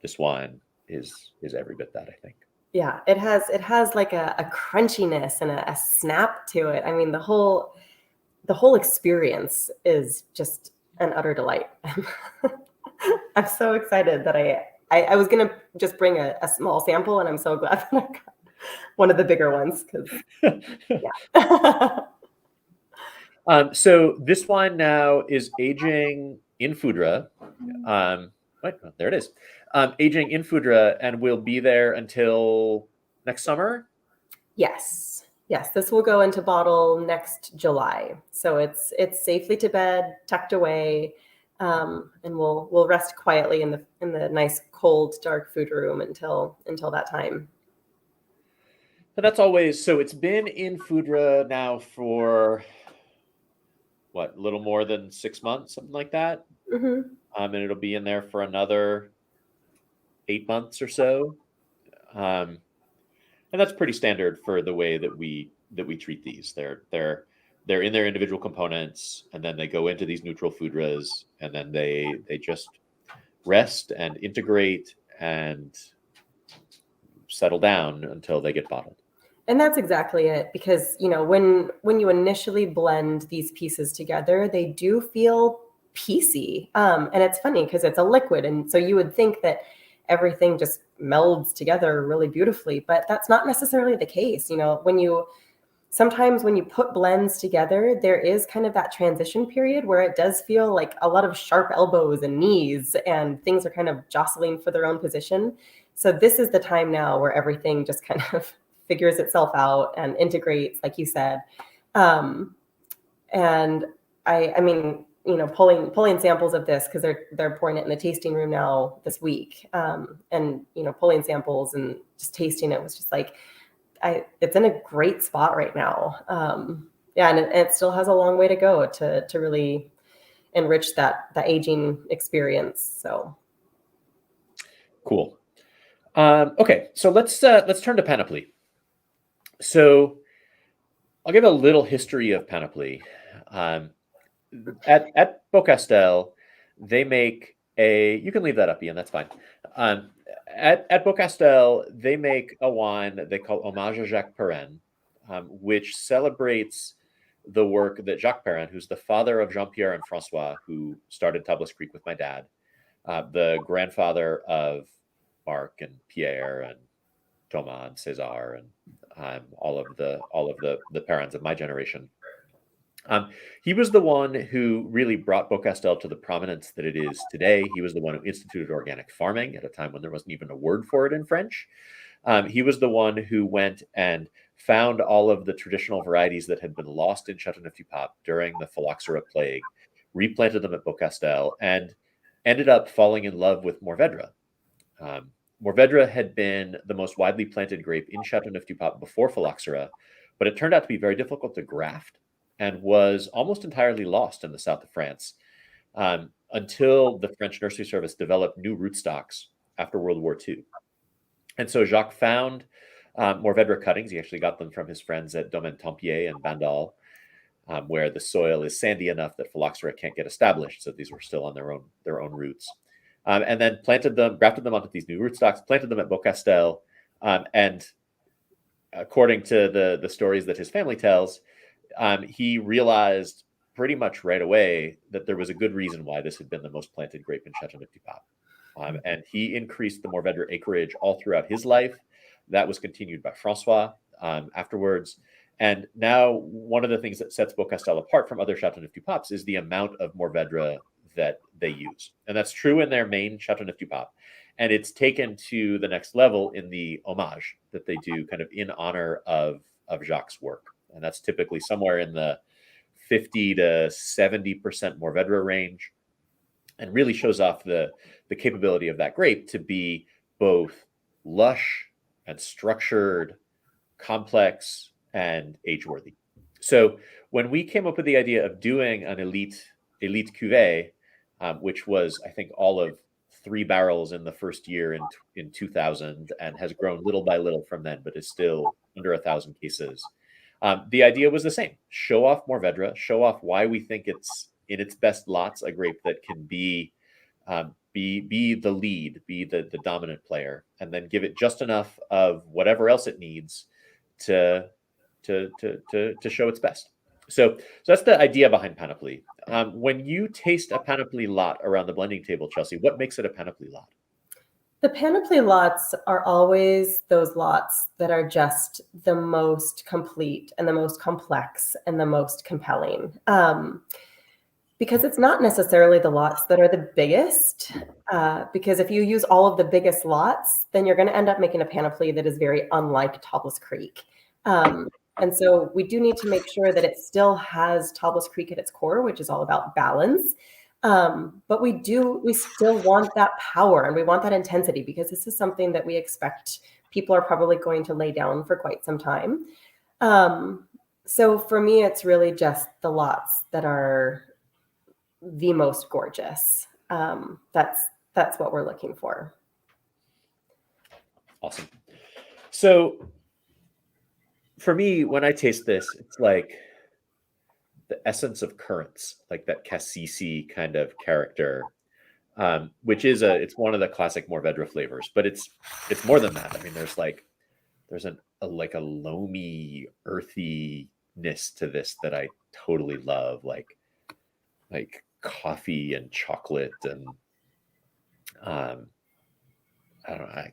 This wine is every bit that, I think. Yeah, it has like a crunchiness and a snap to it. I mean, the whole experience is just an utter delight. I'm so excited that I was gonna just bring a small sample, and I'm so glad that I got one of the bigger ones because yeah. So this wine now is aging in Foudre. There it is. Aging in Foudre, and will be there until next summer. Yes, this will go into bottle next July. So it's safely to bed, tucked away, and we'll rest quietly in the nice cold dark food room until that time. And that's always so. It's been in Foudre now for what, a little more than 6 months, something like that. Mm-hmm. And it'll be in there for another 8 months or so. And that's pretty standard for the way that we treat these. They're in their individual components, and then they go into these neutral foudres, and then they just rest and integrate and settle down until they get bottled. And that's exactly it, because when you initially blend these pieces together, they do feel piecey. And it's funny because it's a liquid, and so you would think that everything just melds together really beautifully, but that's not necessarily the case. Sometimes when you put blends together, there is kind of that transition period where it does feel like a lot of sharp elbows and knees, and things are kind of jostling for their own position. So this is the time now where everything just kind of figures itself out and integrates, like you said. And I mean, pulling samples of this, because they're pouring it in the tasting room now this week. And pulling samples and just tasting it was just like, it's in a great spot right now. Yeah, and it still has a long way to go to really enrich that aging experience. So cool. Okay, so let's turn to Panoply. So I'll give a little history of Panoply. At Beaucastel, they make you can leave that up, Ian, that's fine. At Beaucastel, they make a wine that they call Hommage à Jacques Perrin, which celebrates the work that Jacques Perrin, who's the father of Jean-Pierre and Francois, who started Tablas Creek with my dad, the grandfather of Marc and Pierre and Thomas and César and all of the Perrins of my generation. He was the one who really brought Beaucastel to the prominence that it is today. He was the one who instituted organic farming at a time when there wasn't even a word for it in French. He was the one who went and found all of the traditional varieties that had been lost in Châteauneuf-du-Pape during the phylloxera plague, replanted them at Beaucastel, and ended up falling in love with Mourvèdre. Mourvèdre had been the most widely planted grape in Châteauneuf-du-Pape before phylloxera, but it turned out to be very difficult to graft and was almost entirely lost in the south of France until the French nursery service developed new rootstocks after World War II. And so Jacques found Mourvèdre cuttings. He actually got them from his friends at Domaine Tempier and Bandol, where the soil is sandy enough that phylloxera can't get established. So these were still on their own roots. And then grafted them onto these new rootstocks, planted them at Beaucastel. And according to the stories that his family tells, he realized pretty much right away that there was a good reason why this had been the most planted grape in Châteauneuf-du-Pape. And he increased the Mourvèdre acreage all throughout his life. That was continued by Francois afterwards. And now one of the things that sets Beaucastel apart from other Châteauneuf-du-Papes is the amount of Mourvèdre that they use. And that's true in their main Châteauneuf-du-Pape. And it's taken to the next level in the homage that they do kind of in honor of Jacques' work. And that's typically somewhere in the 50 to 70% Mourvèdre range, and really shows off the capability of that grape to be both lush and structured, complex, and age-worthy. So when we came up with the idea of doing an elite cuvée, which was, I think, all of 3 barrels in the first year in 2000, and has grown little by little from then, but is still under 1,000 cases. The idea was the same: show off Mourvedre, show off why we think it's in its best lots a grape that can be the lead, be the dominant player, and then give it just enough of whatever else it needs to show its best. So that's the idea behind Panoply. When you taste a Panoply lot around the blending table, Chelsea, what makes it a Panoply lot? The Panoply lots are always those lots that are just the most complete and the most complex and the most compelling. Because it's not necessarily the lots that are the biggest, because if you use all of the biggest lots, then you're going to end up making a Panoply that is very unlike Topless Creek. And so we do need to make sure that it still has Topless Creek at its core, which is all about balance. But we still want that power and we want that intensity, because this is something that we expect people are probably going to lay down for quite some time. So for me, it's really just the lots that are the most gorgeous. That's what we're looking for. Awesome. So for me, when I taste this, it's like the essence of currants, like that cassis kind of character, which is it's one of the classic Mourvedre flavors, but it's more than that. I mean, there's a loamy earthiness to this that I totally love, like coffee and chocolate, and I don't know.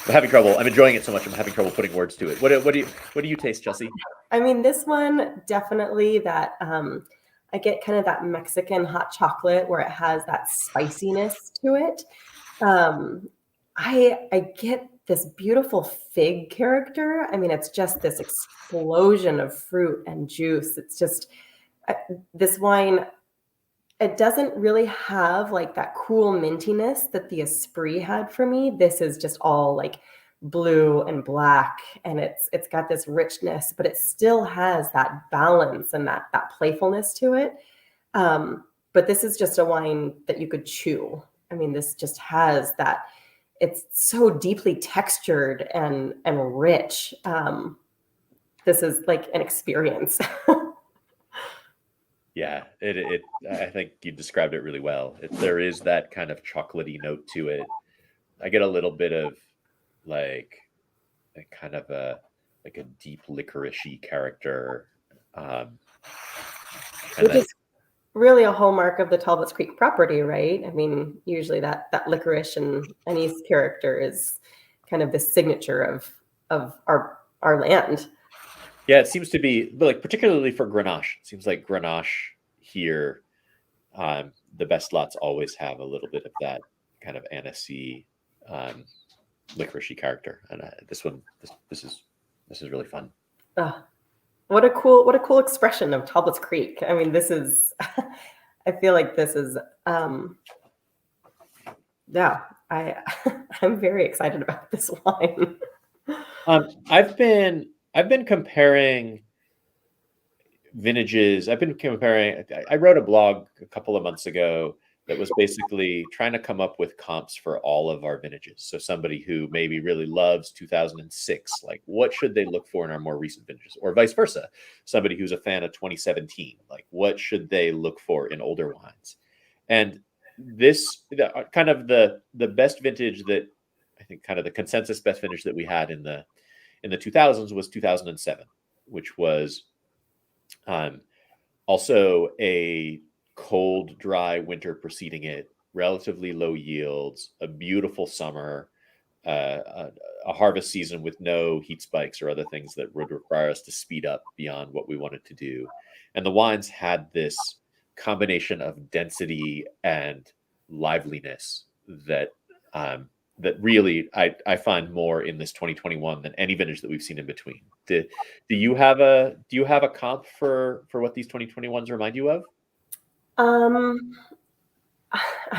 I'm having trouble. I'm enjoying it so much. I'm having trouble putting words to it. What do you taste, Chelsea? I mean, this one definitely that I get kind of that Mexican hot chocolate where it has that spiciness to it. I get this beautiful fig character. I mean, it's just this explosion of fruit and juice. It's just this wine. It doesn't really have like that cool mintiness that the Esprit had for me. This is just all like blue and black, and it's got this richness, but it still has that balance and that playfulness to it. But this is just a wine that you could chew. I mean, this just has that. It's so deeply textured and rich. This is like an experience. Yeah, I think you described it really well. There is that kind of chocolatey note to it. I get a little bit of like a kind of a deep licoricey character, which is really a hallmark of the Talbot's Creek property, right? I mean, usually that licorice and anise character is kind of the signature of our land. Yeah, it seems to be, like, particularly for Grenache. It seems like Grenache here, the best lots always have a little bit of that kind of anisey, licoricey character, and this is really fun. What a cool expression of Talbot's Creek. I mean, this is. I feel like this is. Yeah, I'm very excited about this wine. I've been comparing vintages. I wrote a blog a couple of months ago that was basically trying to come up with comps for all of our vintages. So somebody who maybe really loves 2006, like what should they look for in our more recent vintages, or vice versa. Somebody who's a fan of 2017, like what should they look for in older wines? And this kind of the best vintage that I think kind of the consensus best vintage that we had in the 2000s was 2007, which was also a cold, dry winter preceding it, relatively low yields, a beautiful summer, a harvest season with no heat spikes or other things that would require us to speed up beyond what we wanted to do. And the wines had this combination of density and liveliness that really I find more in this 2021 than any vintage that we've seen in between. Do you have a comp for what these 2021s remind you of? I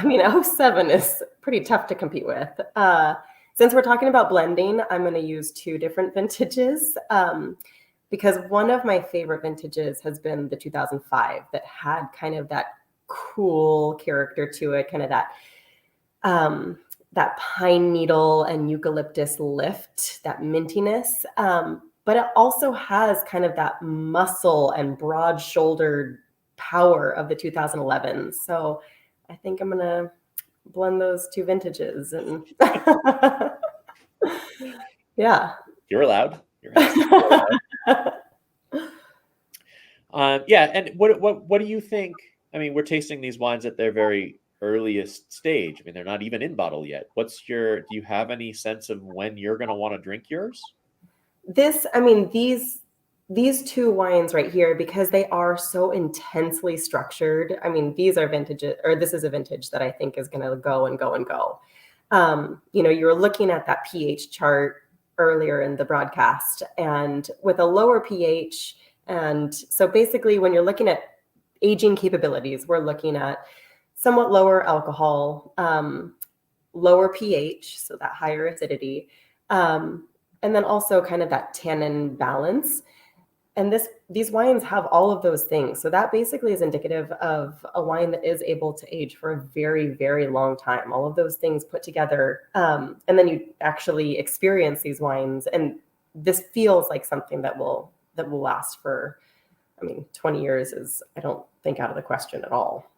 mean, 07 is pretty tough to compete with. Since we're talking about blending, I'm going to use two different vintages because one of my favorite vintages has been the 2005 that had kind of that cool character to it, kind of that pine needle and eucalyptus lift, that mintiness. but it also has kind of that muscle and broad-shouldered power of the 2011s. So I think I'm gonna blend those two vintages, and yeah. You're allowed. You're absolutely allowed. Yeah, and what do you think? I mean, we're tasting these wines at their very earliest stage. I mean, they're not even in bottle yet. Do you have any sense of when you're going to want to drink yours? I mean, these two wines right here, because they are so intensely structured. I mean, these are vintages, or this is a vintage that I think is going to go and go and go. You were looking at that pH chart earlier in the broadcast, and with a lower pH, and so basically when you're looking at aging capabilities, we're looking at somewhat lower alcohol, lower pH, so that higher acidity, and then also kind of that tannin balance. And these wines have all of those things. So that basically is indicative of a wine that is able to age for a very, very long time. All of those things put together. And then you actually experience these wines. And this feels like something that will last for, 20 years is, I don't think, out of the question at all.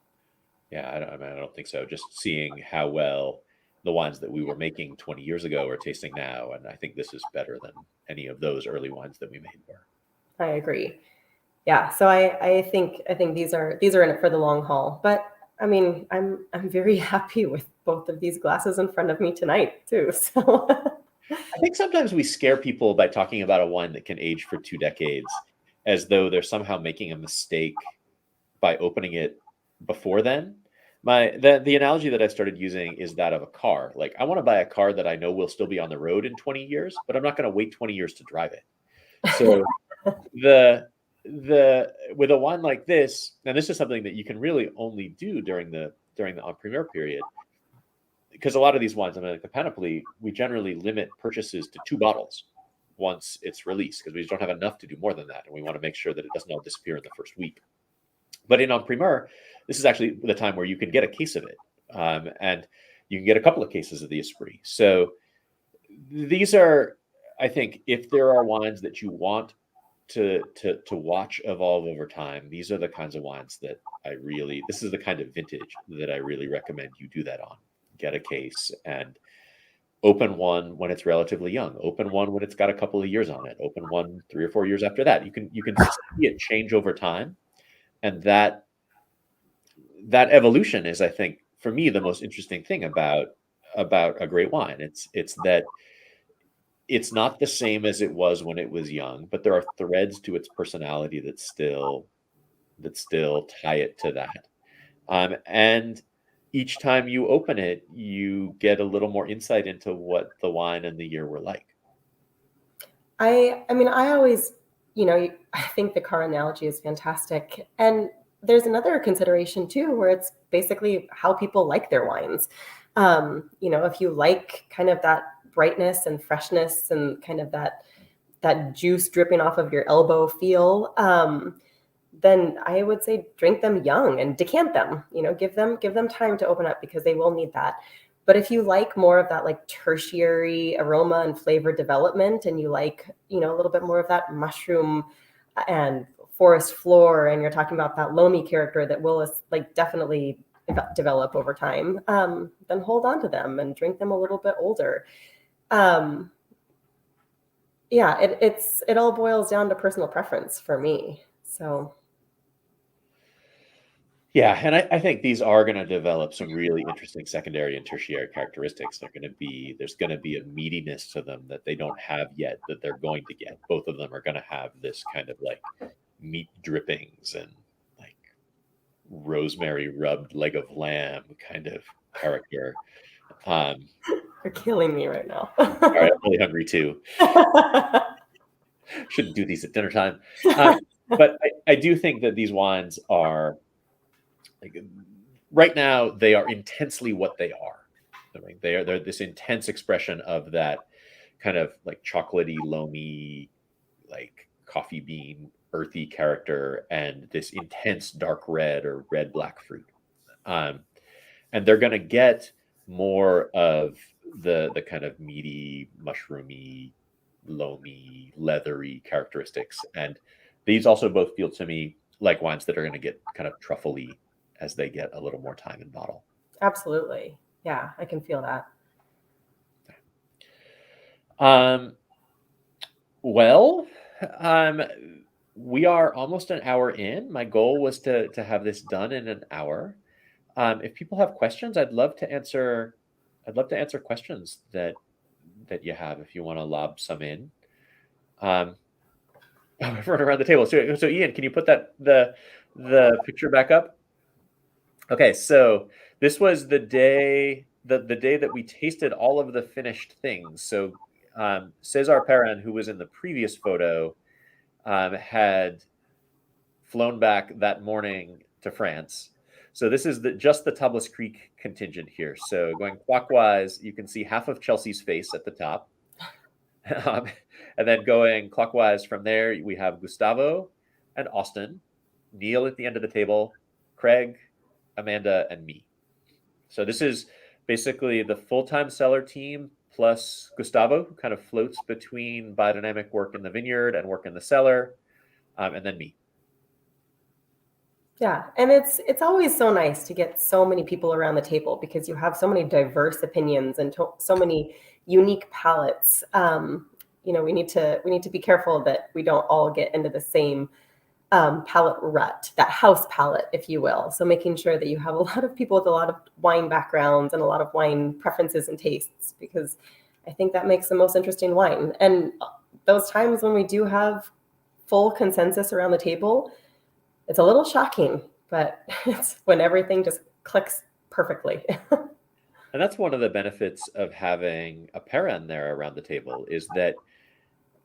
Yeah, I don't think so. Just seeing how well the wines that we were making 20 years ago are tasting now, and I think this is better than any of those early wines that we made were. I agree. Yeah, so I think these are in it for the long haul. But I mean, I'm very happy with both of these glasses in front of me tonight too. So I think sometimes we scare people by talking about a wine that can age for 2 decades as though they're somehow making a mistake by opening it before then. The analogy that I started using is that of a car. Like, I want to buy a car that I know will still be on the road in 20 years, but I'm not going to wait 20 years to drive it. So the with a wine like this, and this is something that you can really only do during the on Primeur period, because a lot of these wines, I mean, like the Panoply, we generally limit purchases to 2 bottles once it's released, because we just don't have enough to do more than that, and we want to make sure that it doesn't all disappear in the first week. But in on Primeur, this is actually the time where you can get a case of it, and you can get a couple of cases of the Esprit. So these are, I think, if there are wines that you want to watch evolve over time, these are the kinds of wines that this is the kind of vintage that I really recommend you do that on. Get a case and open one when it's relatively young. Open one when it's got a couple of years on it. Open one 3 or 4 years after that. You can see it change over time, and that evolution is, I think, for me, the most interesting thing about a great wine. It's that it's not the same as it was when it was young, but there are threads to its personality that still tie it to that. And each time you open it, you get a little more insight into what the wine and the year were like. I mean, I always, I think the car analogy is fantastic. And there's another consideration too, where it's basically how people like their wines. If you like kind of that brightness and freshness and kind of that juice dripping off of your elbow feel, then I would say drink them young and decant them. Give them time to open up, because they will need that. But if you like more of that like tertiary aroma and flavor development, and you like, a little bit more of that mushroom and forest floor, and you're talking about that loamy character that will like definitely develop over time, then hold on to them and drink them a little bit older. Yeah, it all boils down to personal preference for me. So yeah, and I think these are going to develop some really interesting secondary and tertiary characteristics. There's going to be a meatiness to them that they don't have yet, that they're going to get. Both of them are going to have this kind of like meat drippings and like rosemary rubbed leg of lamb kind of character. You're killing me right now. All right, I'm really hungry too. Shouldn't do these at dinner time. But I do think that these wines are, like, right now, they are intensely what they are. I mean, they're this intense expression of that kind of like chocolatey, loamy, like coffee bean, earthy character, and this intense dark red or red black fruit. And they're going to get more of the kind of meaty, mushroomy, loamy, leathery characteristics. And these also both feel to me like wines that are going to get kind of truffly as they get a little more time in bottle. Absolutely. Yeah, I can feel that. Well, we are almost an hour in. My goal was to have this done in an hour. If people have questions, I'd love to answer questions that you have if you want to lob some in. Everyone around the table. So Ian, can you put the picture back up? Okay, so this was the day that we tasted all of the finished things. So Cesar Perrin, who was in the previous photo, had flown back that morning to France. So this is just the Tablas Creek contingent here. So going clockwise, you can see half of Chelsea's face at the top. And then going clockwise from there, we have Gustavo and Austin, Neil at the end of the table, Craig, Amanda, and me. So this is basically the full-time cellar team plus Gustavo, who kind of floats between biodynamic work in the vineyard and work in the cellar, and then me. Yeah, and it's always so nice to get so many people around the table because you have so many diverse opinions and so many unique palates. We need to be careful that we don't all get into the same palate rut, that house palate, if you will. So making sure that you have a lot of people with a lot of wine backgrounds and a lot of wine preferences and tastes, because I think that makes the most interesting wine. And those times when we do have full consensus around the table, it's a little shocking, but it's when everything just clicks perfectly. And that's one of the benefits of having a Perrin there around the table, is that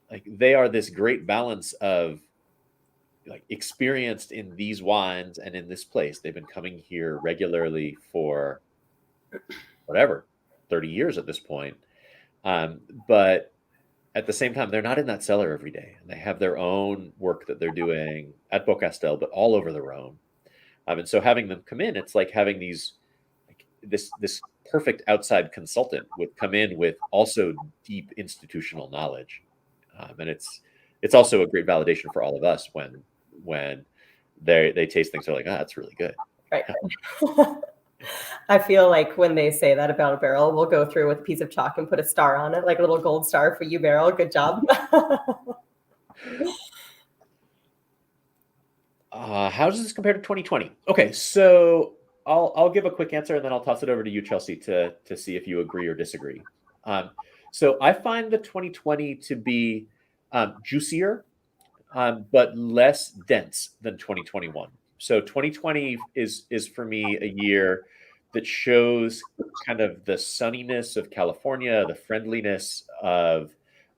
like they are this great balance of like experienced in these wines and in this place. They've been coming here regularly for whatever, 30 years at this point. But at the same time, they're not in that cellar every day, and they have their own work that they're doing at Beaucastel, but all over the Rhone. And so having them come in, it's like having this perfect outside consultant would come in with also deep institutional knowledge, and it's also a great validation for all of us when they taste things. They're like, that's really good. Right. I feel like when they say that about a barrel, we'll go through with a piece of chalk and put a star on it, like a little gold star for you, barrel. Good job. How does this compare to 2020? Okay, so I'll give a quick answer and then I'll toss it over to you, Chelsea, to see if you agree or disagree. So I find the 2020 to be juicier, but less dense than 2021. So 2020 is for me a year that shows kind of the sunniness of California, the friendliness of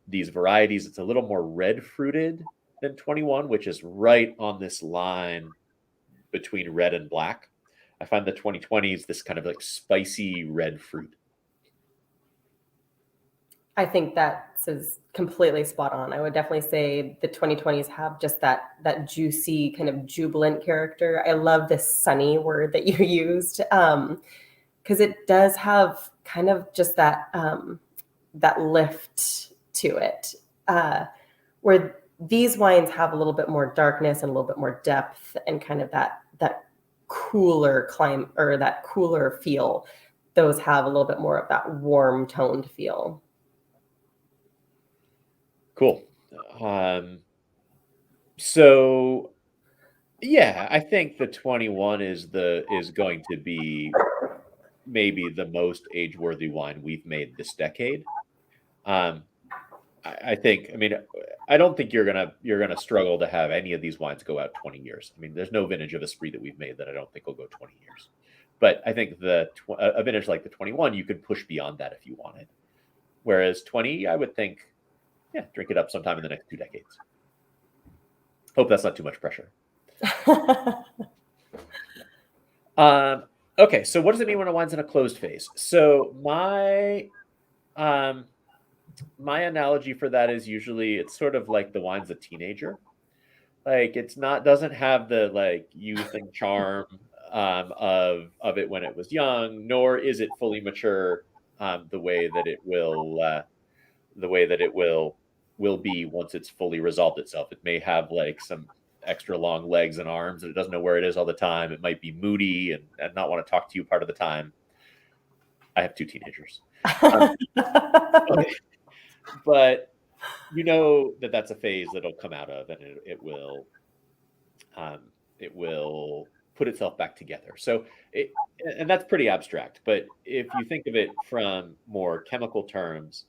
these varieties. It's a little more red fruited than 21, which is right on this line between red and black. I find the 2020 is this kind of like spicy red fruit. I think that is completely spot on. I would definitely say the 2020s have just that juicy kind of jubilant character. I love this sunny word that you used, because it does have kind of just that lift to it, where these wines have a little bit more darkness and a little bit more depth and kind of that cooler climate or that cooler feel. Those have a little bit more of that warm toned feel. Cool. So yeah, I think the 21 is going to be maybe the most age-worthy wine we've made this decade. I think, I mean, I don't think you're gonna struggle to have any of these wines go out 20 years. I mean, there's no vintage of Esprit that we've made that I don't think will go 20 years. But I think a vintage like the 21, you could push beyond that if you wanted. Whereas 20, I would think, yeah, drink it up sometime in the next 2 decades. Hope that's not too much pressure. Okay, so what does it mean when a wine's in a closed phase? So my analogy for that is usually it's sort of like the wine's a teenager. Like doesn't have the like youth and charm of it when it was young, nor is it fully mature the way that it will will be once it's fully resolved itself. It may have like some extra long legs and arms and it doesn't know where it is all the time. It might be moody and not want to talk to you part of the time. I have 2 teenagers. But you know that that's a phase that'll come out of, and it will put itself back together. So, and that's pretty abstract. But if you think of it from more chemical terms,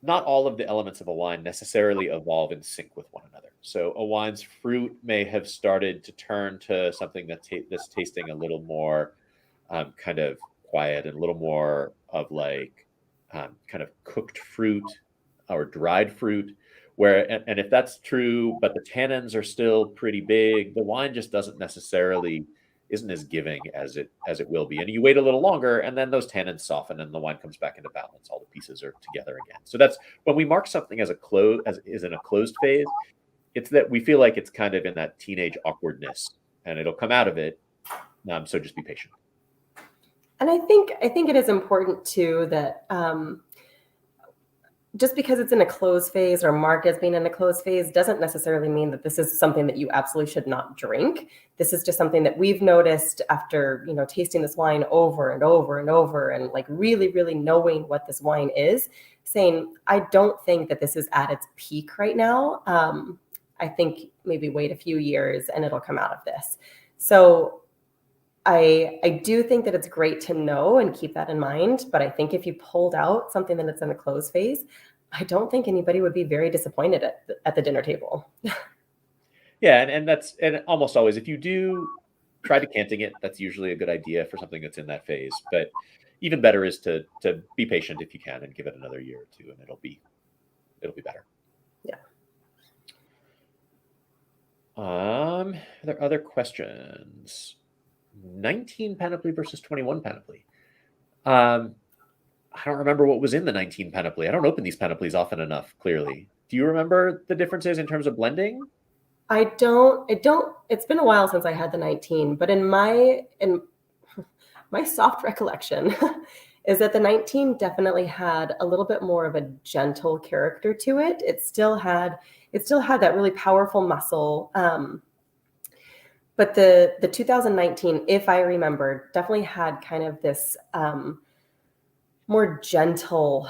not all of the elements of a wine necessarily evolve in sync with one another. So, a wine's fruit may have started to turn to something that's tasting a little more kind of quiet and a little more of like kind of cooked fruit or dried fruit, where and if that's true, but the tannins are still pretty big, the wine just isn't as giving as it will be. And you wait a little longer, and then those tannins soften, and the wine comes back into balance. All the pieces are together again. So that's when we mark something as is in a closed phase. It's that we feel like it's kind of in that teenage awkwardness, and it'll come out of it. So just be patient. And I think it is important too that just because it's in a closed phase or marked as being in a closed phase doesn't necessarily mean that this is something that you absolutely should not drink. This is just something that we've noticed after, tasting this wine over and over and over and like really, really knowing what this wine is, saying, I don't think that this is at its peak right now. I think maybe wait a few years and it'll come out of this. So I do think that it's great to know and keep that in mind. But I think if you pulled out something that's in a closed phase, I don't think anybody would be very disappointed at the dinner table. Yeah, and almost always, if you do try decanting it, that's usually a good idea for something that's in that phase. But even better is to be patient if you can and give it another year or two, and it'll be better. Yeah. Are there other questions? 19 panoply versus 21 panoply. I don't remember what was in the 19 panoply. I don't open these panoplies often enough, clearly. Do you remember the differences in terms of blending? I don't. It's been a while since I had the 19, but in my soft recollection is that the 19 definitely had a little bit more of a gentle character to it. It still had that really powerful muscle. But the 2019, if I remember, definitely had kind of this more gentle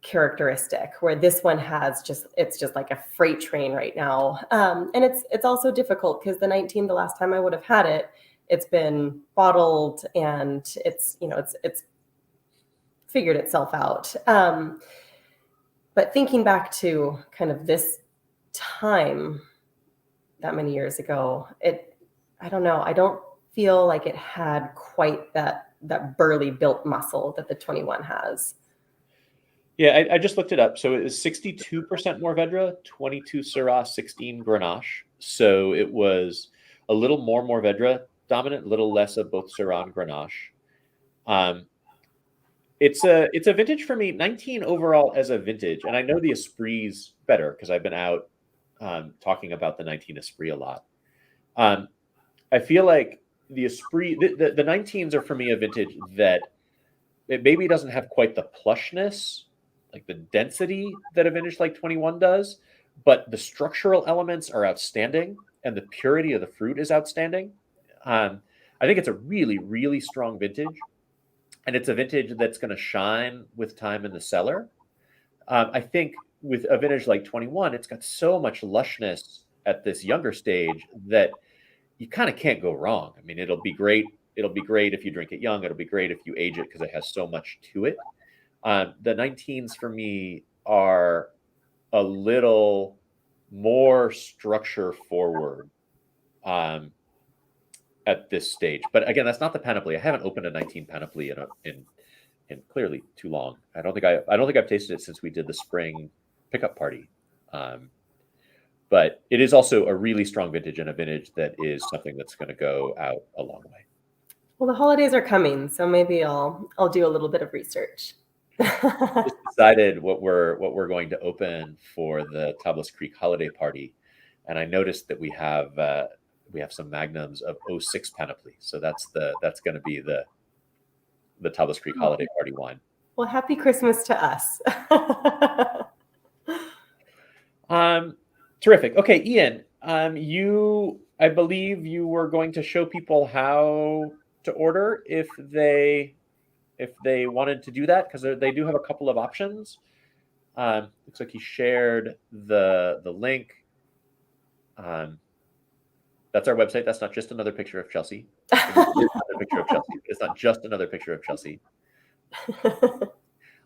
characteristic, where this one it's just like a freight train right now. And it's also difficult because the 19, the last time I would have had it, it's been bottled and it's figured itself out. But thinking back to kind of this time that many years ago, I don't know. I don't feel like it had quite that burly built muscle that the 21 has. Yeah, I just looked it up. So it was 62% Mourvedre, 22 Syrah, 16 Grenache. So it was a little more Mourvedre dominant, a little less of both Syrah and Grenache. It's a vintage for me, 19 overall as a vintage. And I know the Esprit's better because I've been out talking about the 19 Esprit a lot. I feel like the Esprit, the 19s are for me a vintage that it maybe doesn't have quite the plushness, like the density that a vintage like 21 does, but the structural elements are outstanding and the purity of the fruit is outstanding. I think it's a really, really strong vintage, and it's a vintage that's going to shine with time in the cellar. I think with a vintage like 21, it's got so much lushness at this younger stage that you kind of can't go wrong. I mean, it'll be great. It'll be great if you drink it young. It'll be great if you age it because it has so much to it. The 19s for me are a little more structure forward at this stage. But again, that's not the panoply. I haven't opened a 19 panoply in clearly too long. I don't think I've tasted it since we did the spring pickup party. But it is also a really strong vintage, and a vintage that is something that's going to go out a long way. Well, the holidays are coming, so maybe I'll do a little bit of research. Just decided what we're going to open for the Tablas Creek holiday party, and I noticed that we have some magnums of 06 panoply, so that's going to be the Tablas Creek holiday party wine. Well, happy Christmas to us. Terrific. Okay, Ian, I believe you were going to show people how to order if they wanted to do that, because they do have a couple of options. Looks like he shared the link. That's our website. That's not just another picture of Chelsea. It is another picture of Chelsea. It's not just another picture of Chelsea.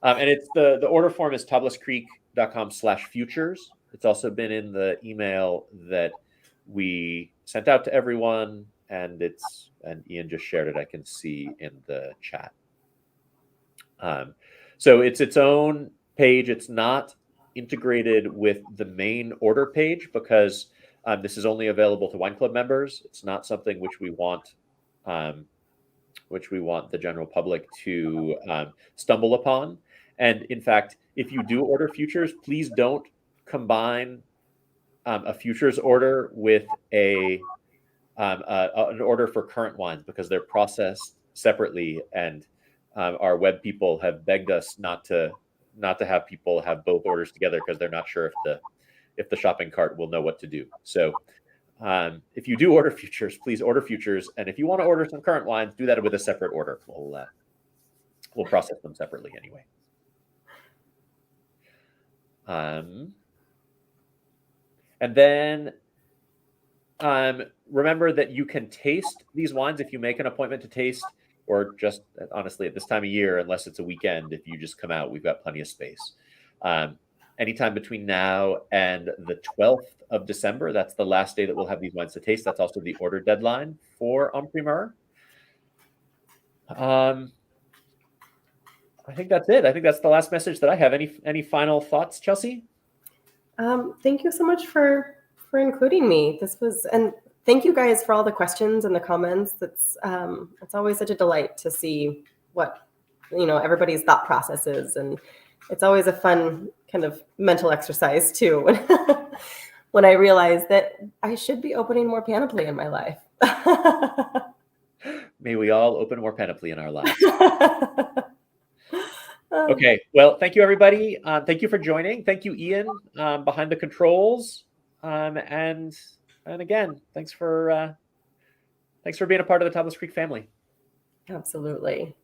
And it's the order form is tablascreek.com/futures. It's also been in the email that we sent out to everyone, and Ian just shared it. I can see in the chat. So it's its own page. It's not integrated with the main order page because this is only available to Wine Club members. It's not something which we want the general public to stumble upon. And in fact, if you do order futures, please don't combine a futures order with an order for current wines, because they're processed separately, and our web people have begged us not to have people have both orders together because they're not sure if the shopping cart will know what to do. So if you do order futures, please order futures, and if you want to order some current wines, do that with a separate order. We'll process them separately anyway. And then remember that you can taste these wines if you make an appointment to taste, or just honestly at this time of year, unless it's a weekend, if you just come out, we've got plenty of space. Anytime between now and the 12th of December, that's the last day that we'll have these wines to taste. That's also the order deadline for Primeur. I think that's it. I think that's the last message that I have. Any final thoughts, Chelsea? Thank you so much for including me. And thank you guys for all the questions and the comments. It's always such a delight to see what everybody's thought process is, and it's always a fun kind of mental exercise too when I realize that I should be opening more Panoply in my life. May we all open more Panoply in our lives. Okay, well, thank you, everybody. Thank you for joining. Thank you, Ian, behind the controls. And again, thanks for being a part of the Tablas Creek family. Absolutely.